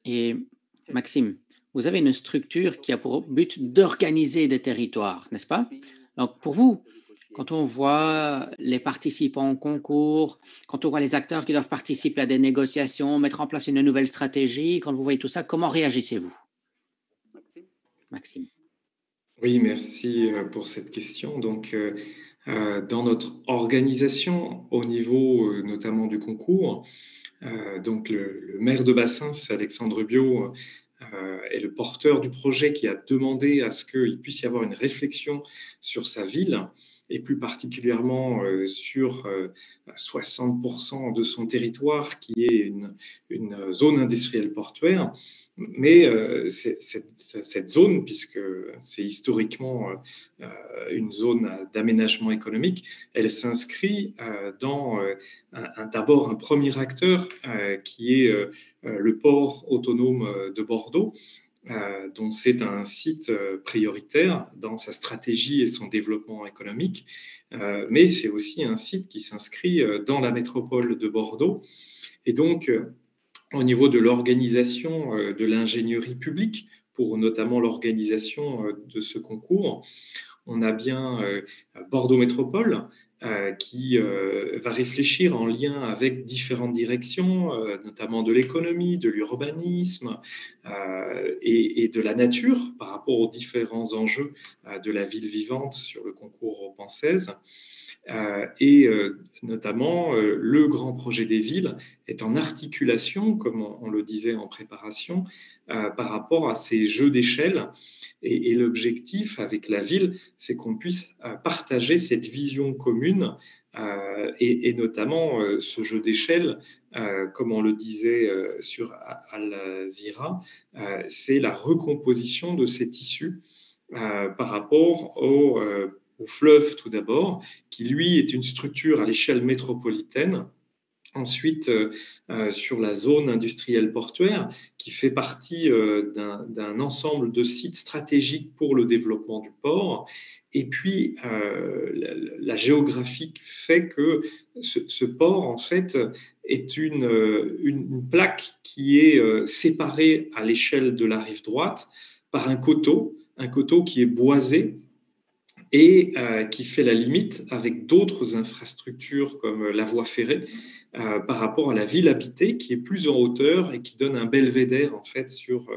Et Maxime, vous avez une structure qui a pour but d'organiser des territoires, n'est-ce pas? Donc, pour vous, quand on voit les participants au concours, quand on voit les acteurs qui doivent participer à des négociations, mettre en place une nouvelle stratégie, quand vous voyez tout ça, comment réagissez-vous? Maxime. Oui, merci pour cette question. Donc, dans notre organisation, au niveau notamment du concours, donc le maire de Bassins, Alexandre Biot, est le porteur du projet qui a demandé à ce qu'il puisse y avoir une réflexion sur sa ville et plus particulièrement sur 60% de son territoire qui est une zone industrielle portuaire. Mais cette zone, puisque c'est historiquement une zone d'aménagement économique, elle s'inscrit dans d'abord un premier acteur qui est le port autonome de Bordeaux, dont c'est un site prioritaire dans sa stratégie et son développement économique, mais c'est aussi un site qui s'inscrit dans la métropole de Bordeaux. Et donc, au niveau de l'organisation de l'ingénierie publique, pour notamment l'organisation de ce concours, on a bien Bordeaux Métropole qui va réfléchir en lien avec différentes directions, notamment de l'économie, de l'urbanisme et de la nature par rapport aux différents enjeux de la ville vivante sur le concours Europan 16. Et notamment, le grand projet des villes est en articulation, comme on le disait en préparation, par rapport à ces jeux d'échelle. Et l'objectif avec la ville, c'est qu'on puisse partager cette vision commune et notamment ce jeu d'échelle, comme on le disait sur Al-Zira, c'est la recomposition de ces tissus par rapport au fleuve tout d'abord, qui lui est une structure à l'échelle métropolitaine. Ensuite, sur la zone industrielle portuaire, qui fait partie d'un ensemble de sites stratégiques pour le développement du port. Et puis, la géographie fait que ce port, en fait, est une plaque qui est séparée à l'échelle de la rive droite par un coteau qui est boisé, et qui fait la limite avec d'autres infrastructures comme la voie ferrée par rapport à la ville habitée qui est plus en hauteur et qui donne un belvédère en fait sur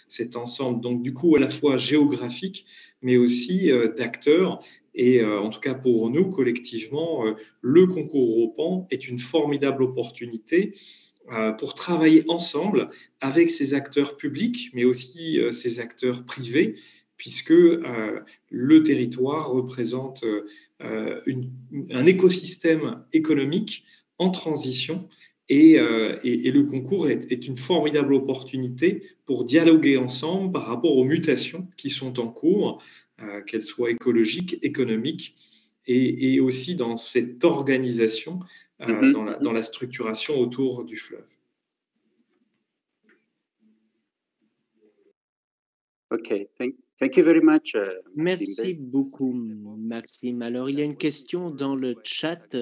cet ensemble. Donc du coup à la fois géographique mais aussi d'acteurs et en tout cas pour nous collectivement le concours Europan est une formidable opportunité pour travailler ensemble avec ces acteurs publics mais aussi ces acteurs privés puisque le territoire représente un écosystème économique en transition et le concours est une formidable opportunité pour dialoguer ensemble par rapport aux mutations qui sont en cours, qu'elles soient écologiques, économiques et aussi dans cette organisation, dans la structuration autour du fleuve. OK, thank you very much, Maxime. Merci beaucoup, Maxime. Alors, il y a une question dans le chat.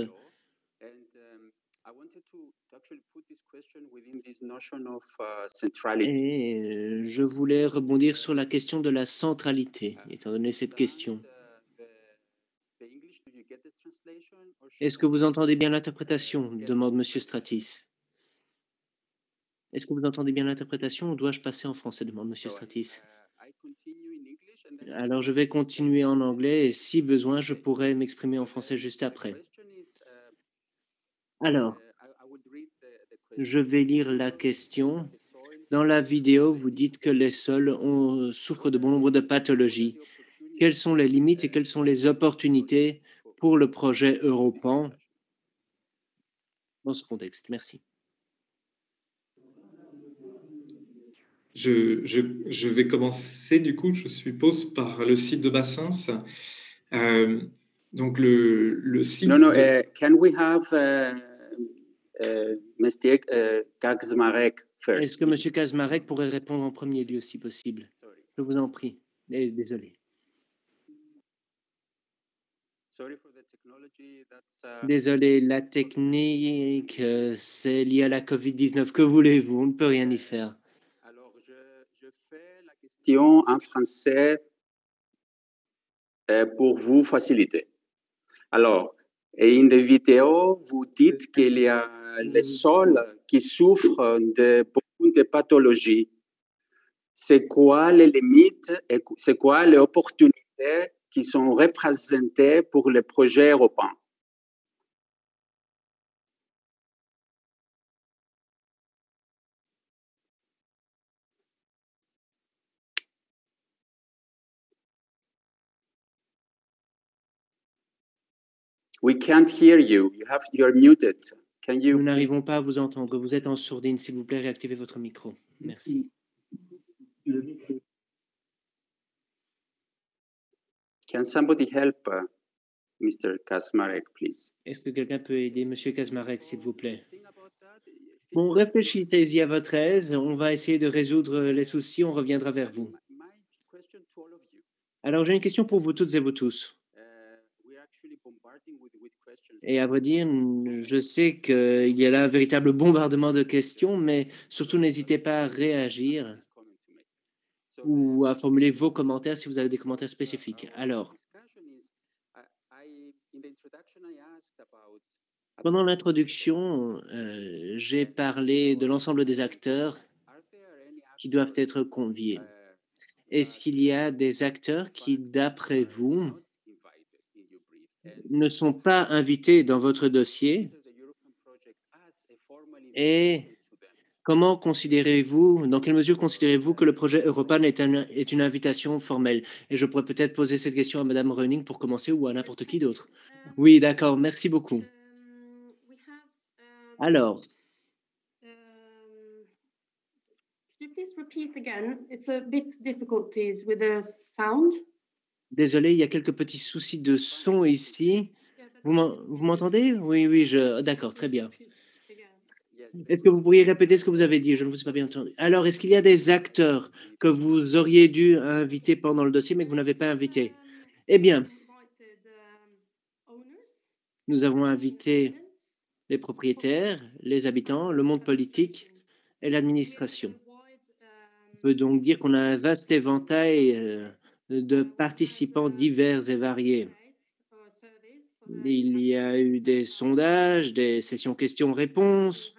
Et je voulais rebondir sur la question de la centralité, étant donné cette question. Est-ce que vous entendez bien l'interprétation? Demande M. Stratis. Est-ce que vous entendez bien l'interprétation ou dois-je passer en français? Demande M. Stratis. Alors, je vais continuer en anglais et si besoin, je pourrai m'exprimer en français juste après. Alors, je vais lire la question. Dans la vidéo, vous dites que les sols souffrent de bon nombre de pathologies. Quelles sont les limites et quelles sont les opportunités pour le projet Europan dans ce contexte? Merci. Je vais commencer, du coup, je suppose, par le site de Bassens. Donc, le site... Non, can we have Mr. Kaczmarek first? Est-ce que M. Kaczmarek pourrait répondre en premier lieu, si possible? Je vous en prie. Désolé. Désolé, la technique, c'est lié à la COVID-19. Que voulez-vous? On ne peut rien y faire. Alors, je fais la question en français pour vous faciliter. Alors, in la vidéo, vous dites qu'il y a les sols qui souffrent de beaucoup de pathologies. C'est quoi les limites et c'est quoi les opportunités qui sont représentées pour les projets européens? We can't hear you. You're muted. Nous n'arrivons pas à vous entendre. Vous êtes en sourdine. S'il vous plaît, réactivez votre micro. Merci. Can somebody help Mr. Kaczmarek, please? Est-ce que quelqu'un peut aider M. Kaczmarek, s'il vous plaît? Bon, réfléchissez-y à votre aise. On va essayer de résoudre les soucis. On reviendra vers vous. Alors, j'ai une question pour vous toutes et vous tous. Et à vrai dire, je sais qu'il y a là un véritable bombardement de questions, mais surtout n'hésitez pas à réagir ou à formuler vos commentaires si vous avez des commentaires spécifiques. Alors, pendant l'introduction, j'ai parlé de l'ensemble des acteurs qui doivent être conviés. Est-ce qu'il y a des acteurs qui, d'après vous, ne sont pas invités dans votre dossier? Et comment considérez-vous, dans quelle mesure considérez-vous que le projet Europan est une invitation formelle? Et je pourrais peut-être poser cette question à Mme Reuning pour commencer ou à n'importe qui d'autre. Oui, d'accord, merci beaucoup. Alors, désolé, il y a quelques petits soucis de son ici. Vous m'entendez? Oui, d'accord, très bien. Est-ce que vous pourriez répéter ce que vous avez dit? Je ne vous ai pas bien entendu. Alors, est-ce qu'il y a des acteurs que vous auriez dû inviter pendant le dossier, mais que vous n'avez pas invités? Eh bien, nous avons invité les propriétaires, les habitants, le monde politique et l'administration. On peut donc dire qu'on a un vaste éventail de participants divers et variés. Il y a eu des sondages, des sessions questions-réponses.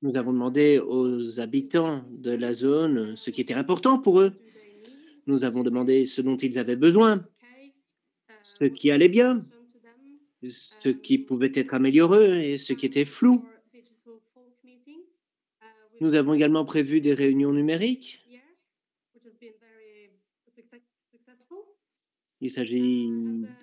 Nous avons demandé aux habitants de la zone ce qui était important pour eux. Nous avons demandé ce dont ils avaient besoin, ce qui allait bien, ce qui pouvait être amélioré et ce qui était flou. Nous avons également prévu des réunions numériques. Il s'agit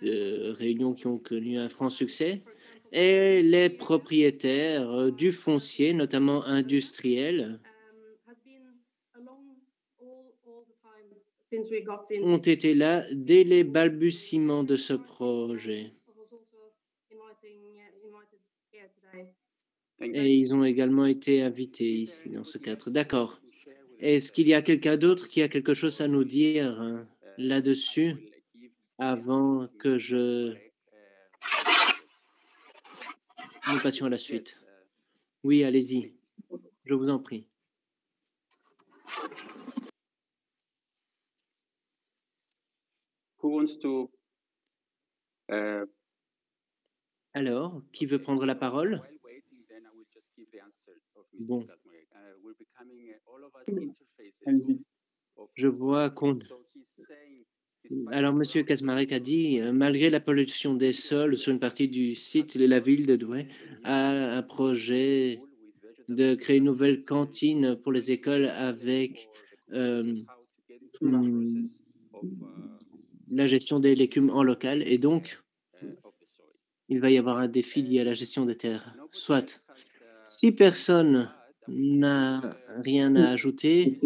de réunions qui ont connu un franc succès. Et les propriétaires du foncier, notamment industriels, ont été là dès les balbutiements de ce projet. Et ils ont également été invités ici dans ce cadre. D'accord. Est-ce qu'il y a quelqu'un d'autre qui a quelque chose à nous dire là-dessus avant que nous passions à la suite? Oui, allez-y. Je vous en prie. Who wants to Alors, qui veut prendre la parole? Bon, je vois qu'on... Alors, M. Kaczmarek a dit, malgré la pollution des sols sur une partie du site, la ville de Douai a un projet de créer une nouvelle cantine pour les écoles avec la gestion des légumes en local. Et donc, il va y avoir un défi lié à la gestion des terres. Soit, si personne n'a rien à ajouter,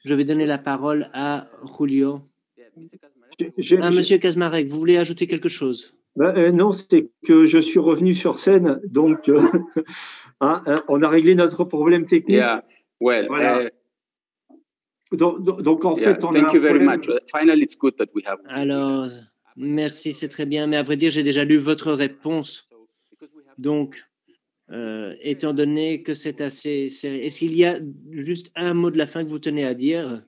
je vais donner la parole à Julio. Monsieur Kaczmarek, vous voulez ajouter quelque chose? Non, c'est que je suis revenu sur scène, donc on a réglé notre problème technique. Yeah, well, voilà. Donc en fait, on thank a you very much. Finally, it's good that we have. Alors, merci, c'est très bien, mais à vrai dire, j'ai déjà lu votre réponse. Donc, étant donné que c'est assez sérieux, est-ce qu'il y a juste un mot de la fin que vous tenez à dire?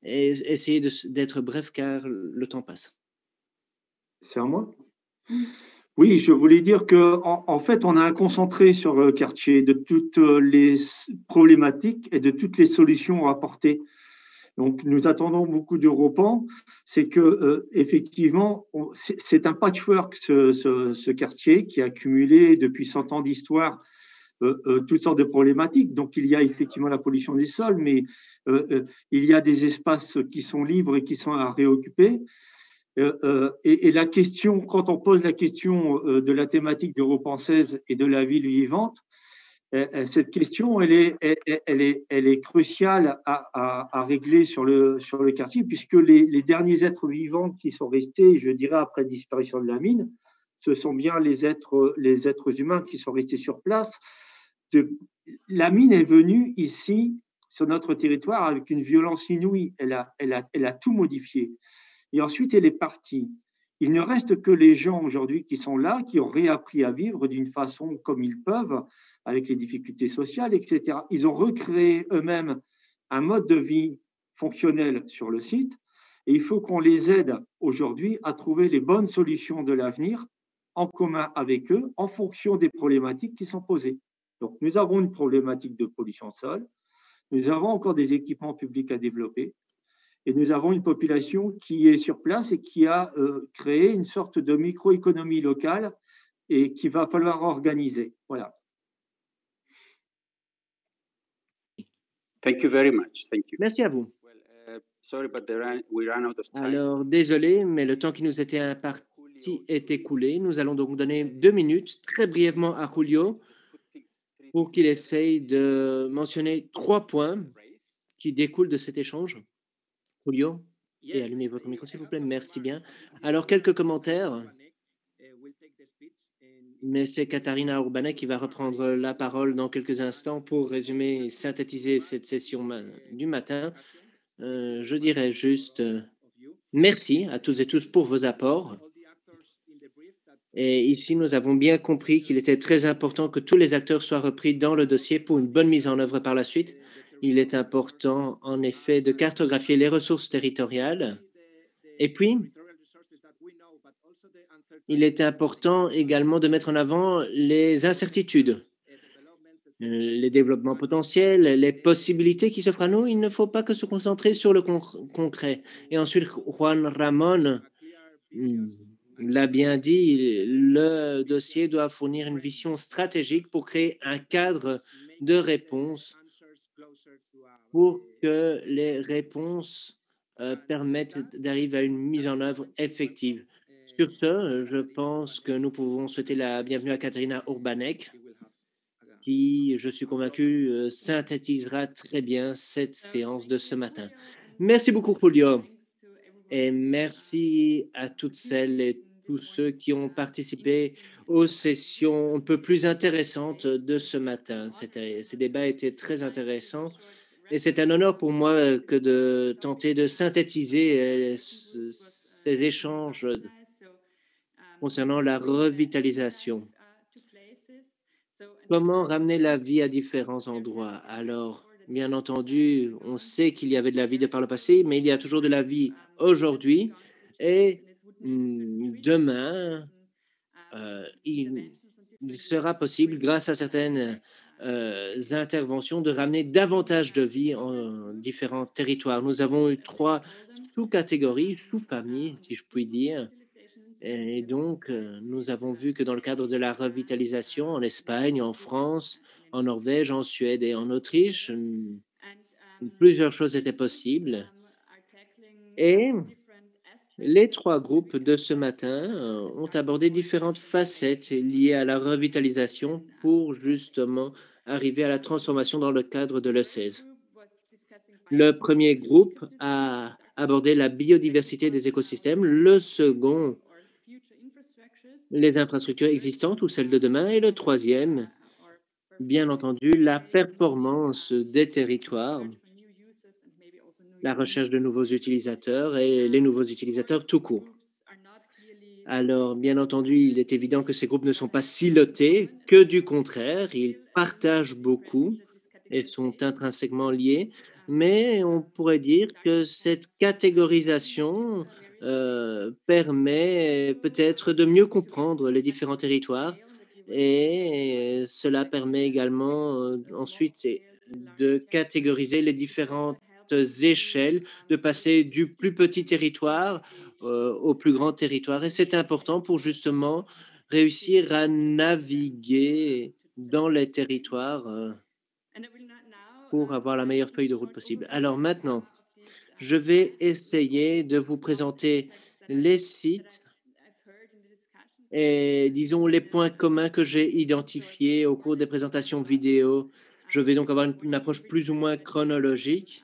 Et essayez d'être bref car le temps passe. C'est à moi? Oui, je voulais dire qu'en fait, on a un concentré sur le quartier de toutes les problématiques et de toutes les solutions à apporter. Donc, nous attendons beaucoup d'Europans. C'est que effectivement, c'est un patchwork, ce quartier qui a accumulé depuis 100 ans d'histoire toutes sortes de problématiques. Donc, il y a effectivement la pollution des sols, mais il y a des espaces qui sont libres et qui sont à réoccuper. Et la question, quand on pose la question de la thématique d'Europe-Française et de la ville vivante, cette question, elle est cruciale à régler sur le quartier, puisque les derniers êtres vivants qui sont restés, je dirais, après la disparition de la mine, ce sont bien les êtres humains qui sont restés sur place. La mine est venue ici, sur notre territoire, avec une violence inouïe. Elle a tout modifié. Et ensuite, elle est partie. Il ne reste que les gens aujourd'hui qui sont là, qui ont réappris à vivre d'une façon comme ils peuvent, avec les difficultés sociales, etc. Ils ont recréé eux-mêmes un mode de vie fonctionnel sur le site. Et il faut qu'on les aide aujourd'hui à trouver les bonnes solutions de l'avenir en commun avec eux, en fonction des problématiques qui sont posées. Donc, nous avons une problématique de pollution de sol. Nous avons encore des équipements publics à développer. Et nous avons une population qui est sur place et qui a créé une sorte de microéconomie locale et qu'il va falloir organiser. Voilà. Thank you very much. Thank you. Merci à vous. Sorry, but we ran out of time. Alors, désolé, mais le temps qui nous était imparti est écoulé. Nous allons donc donner 2 minutes très brièvement à Julio pour qu'il essaye de mentionner 3 points qui découlent de cet échange. Julio, et allumez votre micro, s'il vous plaît. Merci bien. Alors, quelques commentaires. Mais c'est Katarina Urbanek qui va reprendre la parole dans quelques instants pour résumer et synthétiser cette session du matin. Je dirais juste merci à toutes et tous pour vos apports. Et ici, nous avons bien compris qu'il était très important que tous les acteurs soient repris dans le dossier pour une bonne mise en œuvre par la suite. Il est important, en effet, de cartographier les ressources territoriales. Et puis, il est important également de mettre en avant les incertitudes, les développements potentiels, les possibilités qui s'offrent à nous. Il ne faut pas que se concentrer sur le concret. Et ensuite, Juan Ramón l'a bien dit, le dossier doit fournir une vision stratégique pour créer un cadre de réponse pour que les réponses permettent d'arriver à une mise en œuvre effective. Sur ce, je pense que nous pouvons souhaiter la bienvenue à Katarina Urbanek, qui, je suis convaincu, synthétisera très bien cette séance de ce matin. Merci beaucoup, Julio, et merci à toutes celles et tous ceux qui ont participé aux sessions un peu plus intéressantes de ce matin. Ces débats étaient très intéressants. Et c'est un honneur pour moi que de tenter de synthétiser ces échanges concernant la revitalisation. Comment ramener la vie à différents endroits? Alors, bien entendu, on sait qu'il y avait de la vie de par le passé, mais il y a toujours de la vie aujourd'hui. Et demain, il sera possible, grâce à certaines interventions, de ramener davantage de vie en différents territoires. Nous avons eu 3 sous-catégories, sous-familles, si je puis dire. Et donc, nous avons vu que dans le cadre de la revitalisation en Espagne, en France, en Norvège, en Suède et en Autriche, plusieurs choses étaient possibles. Et les 3 groupes de ce matin ont abordé différentes facettes liées à la revitalisation pour justement arriver à la transformation dans le cadre de l'E16. Le premier groupe a abordé la biodiversité des écosystèmes, le second, les infrastructures existantes ou celles de demain, et le troisième, bien entendu, la performance des territoires, la recherche de nouveaux utilisateurs et les nouveaux utilisateurs tout court. Alors, bien entendu, il est évident que ces groupes ne sont pas silotés, que du contraire, ils partagent beaucoup et sont intrinsèquement liés, mais on pourrait dire que cette catégorisation permet peut-être de mieux comprendre les différents territoires et cela permet également ensuite de catégoriser les différentes échelles, de passer du plus petit territoire au plus grand territoire. Et c'est important pour justement réussir à naviguer dans les territoires pour avoir la meilleure feuille de route possible. Alors maintenant, je vais essayer de vous présenter les sites et, disons, les points communs que j'ai identifiés au cours des présentations vidéo. Je vais donc avoir une approche plus ou moins chronologique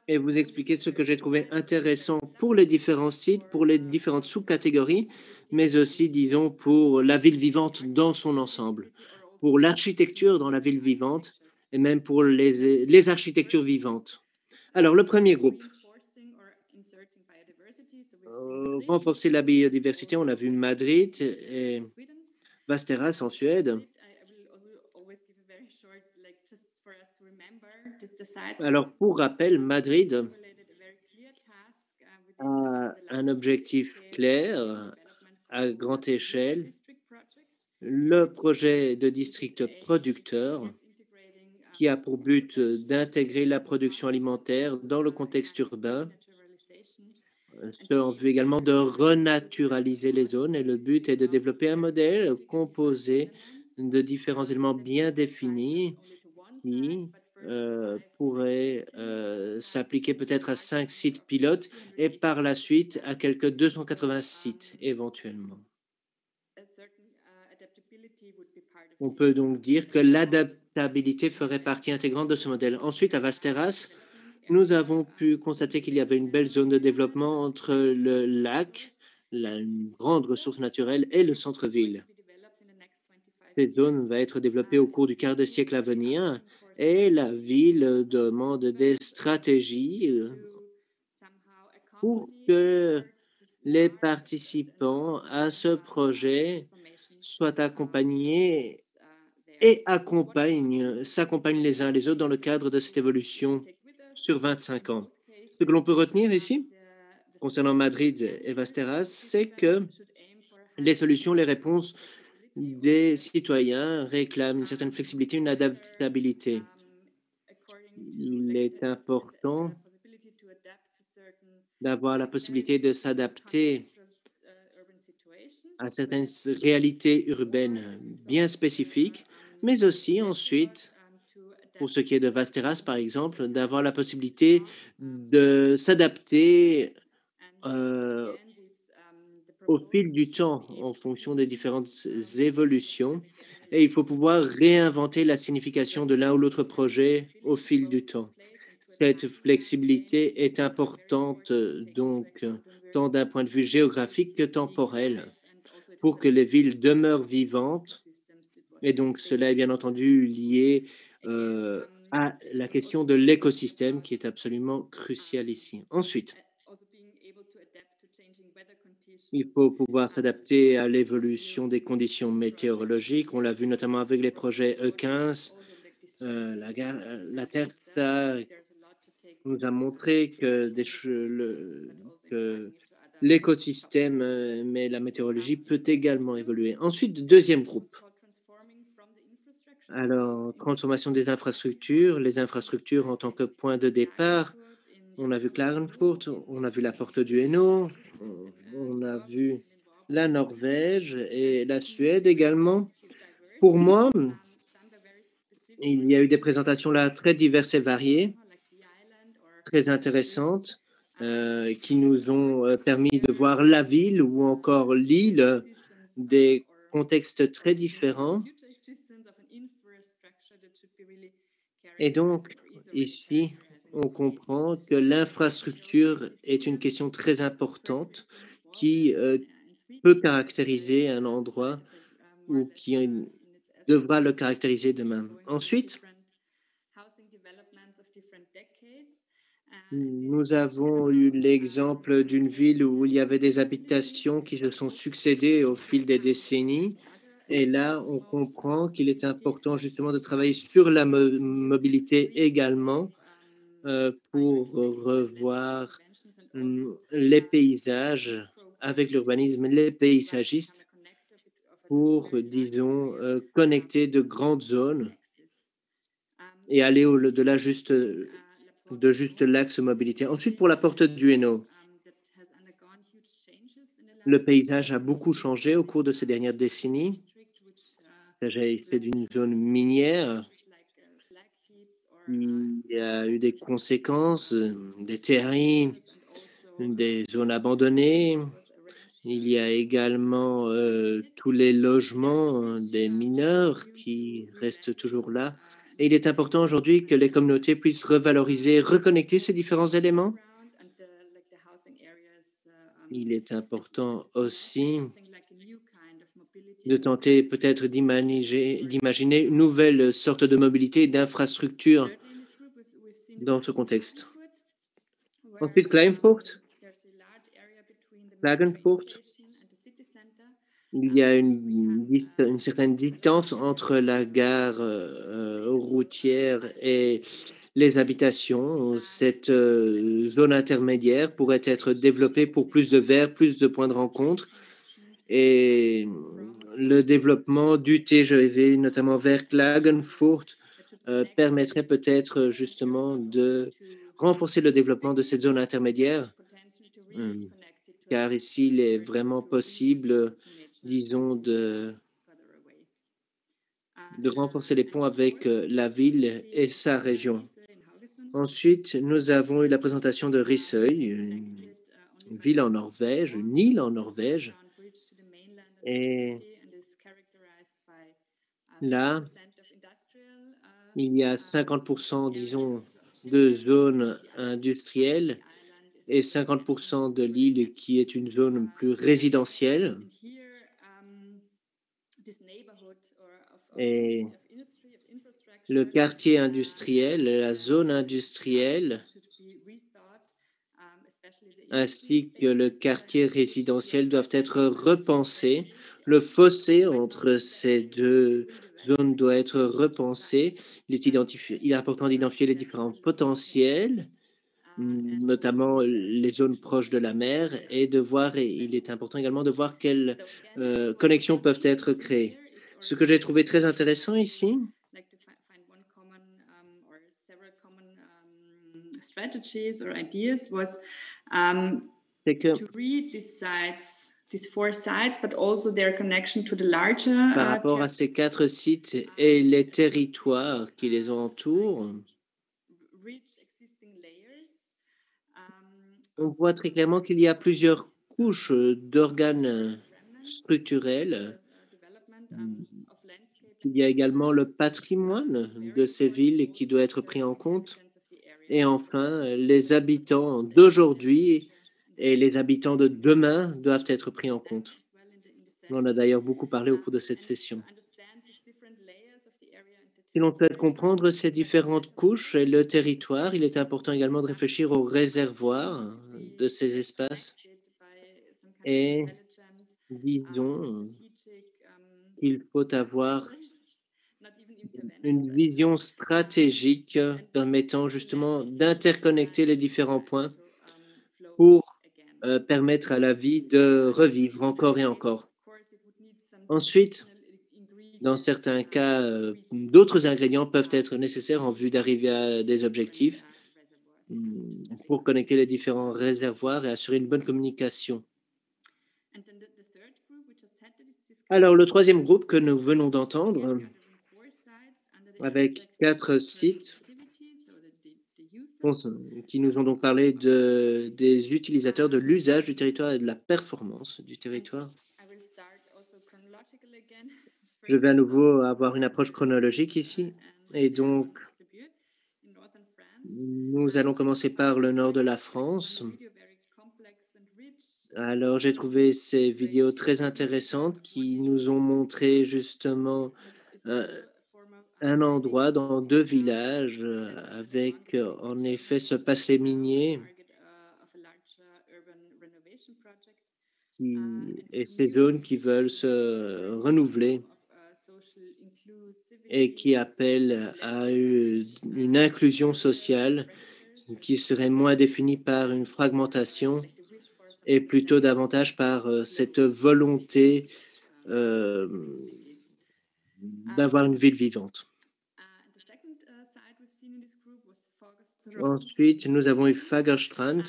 et vous expliquer ce que j'ai trouvé intéressant pour les différents sites, pour les différentes sous-catégories, mais aussi, disons, pour la ville vivante dans son ensemble, pour l'architecture dans la ville vivante et même pour les architectures vivantes. Alors, le premier groupe, renforcer la biodiversité, on a vu Madrid et Västerås en Suède. Alors, pour rappel, Madrid a un objectif clair à grande échelle, le projet de district producteur qui a pour but d'intégrer la production alimentaire dans le contexte urbain, en vue également de renaturaliser les zones et le but est de développer un modèle composé de différents éléments bien définis qui pourrait s'appliquer peut-être à 5 sites pilotes et par la suite à quelques 280 sites éventuellement. On peut donc dire que l'adaptabilité ferait partie intégrante de ce modèle. Ensuite, à Västerås, nous avons pu constater qu'il y avait une belle zone de développement entre le lac, une grande ressource naturelle, et le centre-ville. Cette zone va être développée au cours du quart de siècle à venir et la ville demande des stratégies pour que les participants à ce projet soient accompagnés et s'accompagnent les uns les autres dans le cadre de cette évolution sur 25 ans. Ce que l'on peut retenir ici, concernant Madrid et Västerås, c'est que les solutions, les réponses des citoyens réclament une certaine flexibilité, une adaptabilité. Il est important d'avoir la possibilité de s'adapter à certaines réalités urbaines bien spécifiques, mais aussi ensuite, pour ce qui est de Västerås par exemple, d'avoir la possibilité de s'adapter au fil du temps en fonction des différentes évolutions et il faut pouvoir réinventer la signification de l'un ou l'autre projet au fil du temps. Cette flexibilité est importante donc tant d'un point de vue géographique que temporel pour que les villes demeurent vivantes et donc cela est bien entendu lié à la question de l'écosystème qui est absolument crucial ici. Ensuite, il faut pouvoir s'adapter à l'évolution des conditions météorologiques. On l'a vu notamment avec les projets E15. La Terre nous a montré que l'écosystème, mais la météorologie peut également évoluer. Ensuite, deuxième groupe. Alors, transformation des infrastructures, les infrastructures en tant que point de départ. On a vu Klagenfurt, on a vu la porte du Hainaut, on a vu la Norvège et la Suède également. Pour moi, il y a eu des présentations là très diverses et variées, très intéressantes, qui nous ont permis de voir la ville ou encore l'île, des contextes très différents. Et donc, ici, on comprend que l'infrastructure est une question très importante qui peut caractériser un endroit ou qui devra le caractériser demain. Ensuite, nous avons eu l'exemple d'une ville où il y avait des habitations qui se sont succédées au fil des décennies. Et là, on comprend qu'il est important justement de travailler sur la mobilité également pour revoir les paysages avec l'urbanisme, les paysagistes pour, disons, connecter de grandes zones et aller au-delà de juste l'axe mobilité. Ensuite, pour la porte du Hainaut, le paysage a beaucoup changé au cours de ces dernières décennies. C'est d'une zone minière. Il y a eu des conséquences, des terrains, des zones abandonnées. Il y a également tous les logements des mineurs qui restent toujours là. Et il est important aujourd'hui que les communautés puissent revaloriser, reconnecter ces différents éléments. Il est important aussi de tenter peut-être d'imaginer une nouvelle sorte de mobilité et d'infrastructure dans ce contexte. Ensuite, Klagenfurt. Il y a une certaine distance entre la gare routière et les habitations. Cette zone intermédiaire pourrait être développée pour plus de verre, plus de points de rencontre. Et le développement du TGV, notamment vers Klagenfurt, permettrait peut-être justement de renforcer le développement de cette zone intermédiaire, car ici, il est vraiment possible, disons, de renforcer les ponts avec la ville et sa région. Ensuite, nous avons eu la présentation de Risøy, une ville en Norvège, une île en Norvège. Et là, il y a 50%, disons, de zones industrielles et 50% de l'île qui est une zone plus résidentielle. Et le quartier industriel, la zone industrielle, ainsi que le quartier résidentiel doivent être repensés. Le fossé entre ces deux zones doit être repensé. Il est important d'identifier les différents potentiels, notamment les zones proches de la mer, et de voir, et il est important également de voir quelles connexions peuvent être créées. Ce que j'ai trouvé très intéressant ici, c'est que par rapport à ces 4 sites et les territoires qui les entourent, on voit très clairement qu'il y a plusieurs couches d'organes structurels. Il y a également le patrimoine de ces villes qui doit être pris en compte. Et enfin, les habitants d'aujourd'hui et les habitants de demain doivent être pris en compte. On en a d'ailleurs beaucoup parlé au cours de cette session. Si l'on peut comprendre ces différentes couches et le territoire, il est important également de réfléchir aux réservoirs de ces espaces. Et disons qu'il faut avoir une vision stratégique permettant justement d'interconnecter les différents points pour permettre à la vie de revivre encore et encore. Ensuite, dans certains cas, d'autres ingrédients peuvent être nécessaires en vue d'arriver à des objectifs pour connecter les différents réservoirs et assurer une bonne communication. Alors, le troisième groupe que nous venons d'entendre, avec 4 sites qui nous ont donc parlé des utilisateurs, de l'usage du territoire et de la performance du territoire. Je vais à nouveau avoir une approche chronologique ici. Et donc, nous allons commencer par le nord de la France. Alors, j'ai trouvé ces vidéos très intéressantes qui nous ont montré justement un endroit dans 2 villages avec en effet ce passé minier et ces zones qui veulent se renouveler et qui appellent à une inclusion sociale qui serait moins définie par une fragmentation et plutôt davantage par cette volonté d'avoir une ville vivante. Ensuite, nous avons eu Fagerstrand.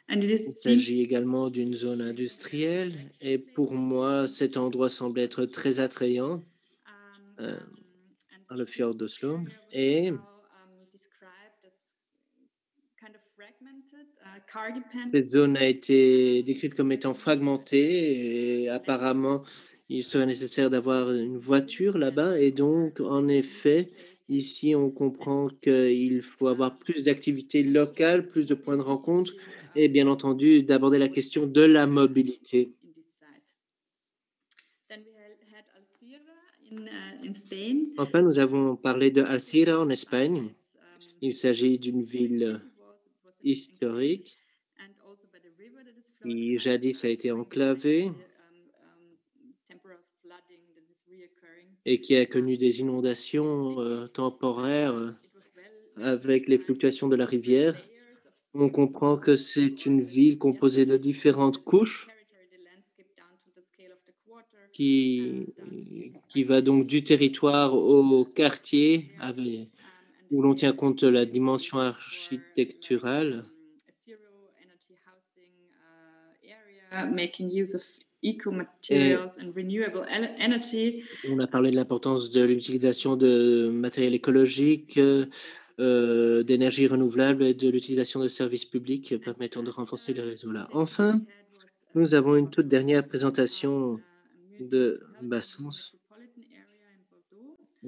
Il s'agit également d'une zone industrielle et pour moi, cet endroit semble être très attrayant dans le fjord d'Oslo. Et cette zone a été décrite comme étant fragmentée et apparemment, il serait nécessaire d'avoir une voiture là-bas. Et donc, en effet, ici, on comprend qu'il faut avoir plus d'activités locales, plus de points de rencontre et bien entendu, d'aborder la question de la mobilité. Enfin, nous avons parlé de Alcira en Espagne. Il s'agit d'une ville historique qui jadis a été enclavée et qui a connu des inondations temporaires avec les fluctuations de la rivière. On comprend que c'est une ville composée de différentes couches qui va donc du territoire au quartier où l'on tient compte de la dimension architecturale. On a parlé de l'importance de l'utilisation de matériel écologique, d'énergie renouvelable et de l'utilisation de services publics permettant de renforcer les réseaux-là. Enfin, nous avons une toute dernière présentation de Bassens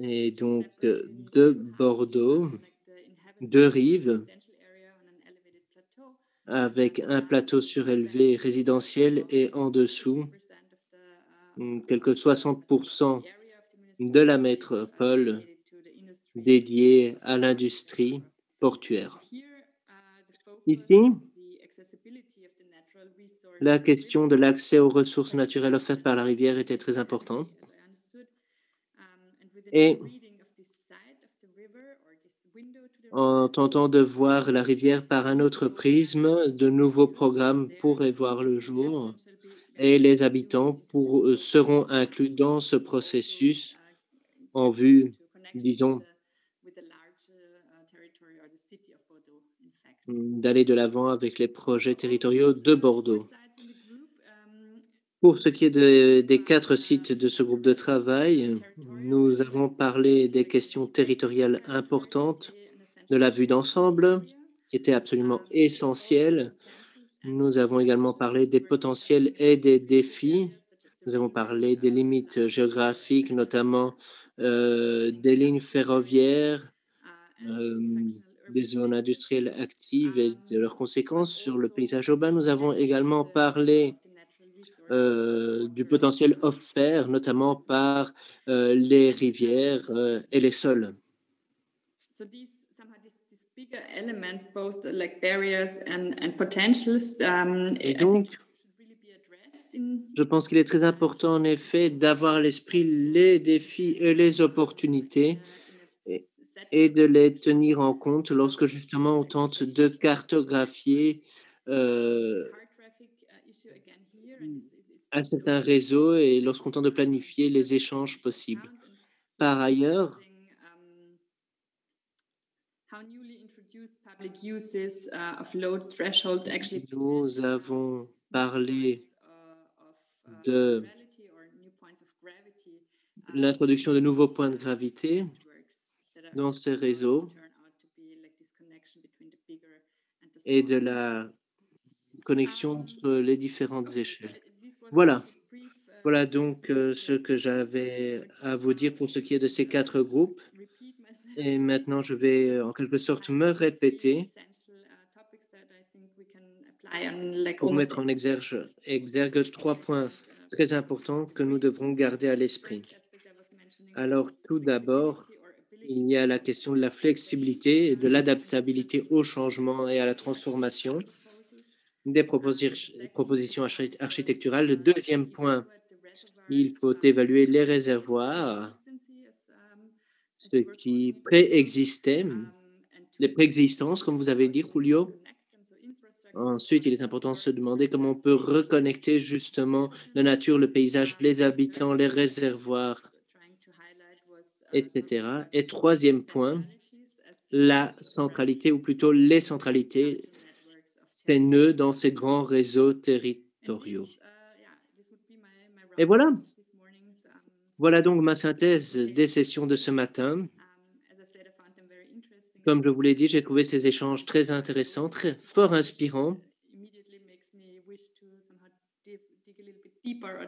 et donc de Bordeaux, 2 rives avec un plateau surélevé résidentiel et en dessous, quelque 60% de la métropole dédiée à l'industrie portuaire. Ici, la question de l'accès aux ressources naturelles offertes par la rivière était très importante. Et en tentant de voir la rivière par un autre prisme, de nouveaux programmes pourraient voir le jour et les habitants seront inclus dans ce processus en vue, disons, d'aller de l'avant avec les projets territoriaux de Bordeaux. Pour ce qui est des 4 sites de ce groupe de travail, nous avons parlé des questions territoriales importantes, de la vue d'ensemble, qui était absolument essentielle. Nous avons également parlé des potentiels et des défis. Nous avons parlé des limites géographiques, notamment des lignes ferroviaires, des zones industrielles actives et de leurs conséquences sur le paysage urbain. Nous avons également parlé du potentiel offert, notamment par les rivières et les sols. Et donc, je pense qu'il est très important, en effet, d'avoir à l'esprit les défis et les opportunités et de les tenir en compte lorsque justement on tente de cartographier un certain réseau et lorsqu'on tente de planifier les échanges possibles. Par ailleurs, nous avons parlé de l'introduction de nouveaux points de gravité dans ces réseaux et de la connexion entre les différentes échelles. Voilà donc ce que j'avais à vous dire pour ce qui est de ces 4 groupes. Et maintenant, je vais en quelque sorte me répéter pour mettre en exergue 3 points très importants que nous devrons garder à l'esprit. Alors, tout d'abord, il y a la question de la flexibilité et de l'adaptabilité au changement et à la transformation des propositions architecturales. Le deuxième point, il faut évaluer les réservoirs, ce qui préexistait, les préexistences, comme vous avez dit, Julio. Ensuite, il est important de se demander comment on peut reconnecter justement la nature, le paysage, les habitants, les réservoirs, etc. Et troisième point, la centralité, ou plutôt les centralités, ces nœuds dans ces grands réseaux territoriaux. Et voilà donc ma synthèse des sessions de ce matin. Comme je vous l'ai dit, j'ai trouvé ces échanges très intéressants, fort inspirants.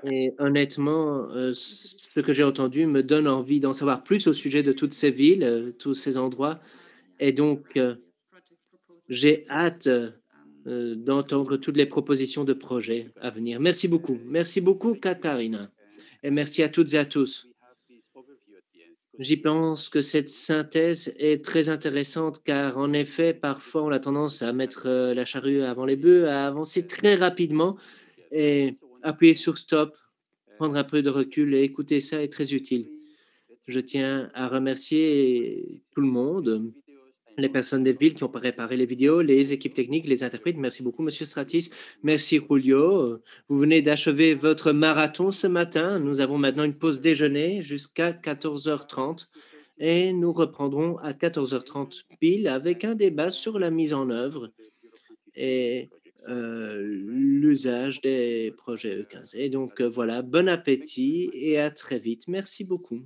Et honnêtement, ce que j'ai entendu me donne envie d'en savoir plus au sujet de toutes ces villes, tous ces endroits. Et donc, j'ai hâte d'entendre toutes les propositions de projets à venir. Merci beaucoup. Merci beaucoup, Katharina. Et merci à toutes et à tous. J'y pense que cette synthèse est très intéressante car, en effet, parfois, on a tendance à mettre la charrue avant les bœufs, à avancer très rapidement et appuyer sur stop, prendre un peu de recul et écouter ça est très utile. Je tiens à remercier tout le monde, les personnes des villes qui ont préparé les vidéos, les équipes techniques, les interprètes. Merci beaucoup, Monsieur Stratis. Merci, Julio. Vous venez d'achever votre marathon ce matin. Nous avons maintenant une pause déjeuner jusqu'à 14h30 et nous reprendrons à 14h30 pile avec un débat sur la mise en œuvre et l'usage des projets E15. Et donc, voilà, bon appétit et à très vite. Merci beaucoup.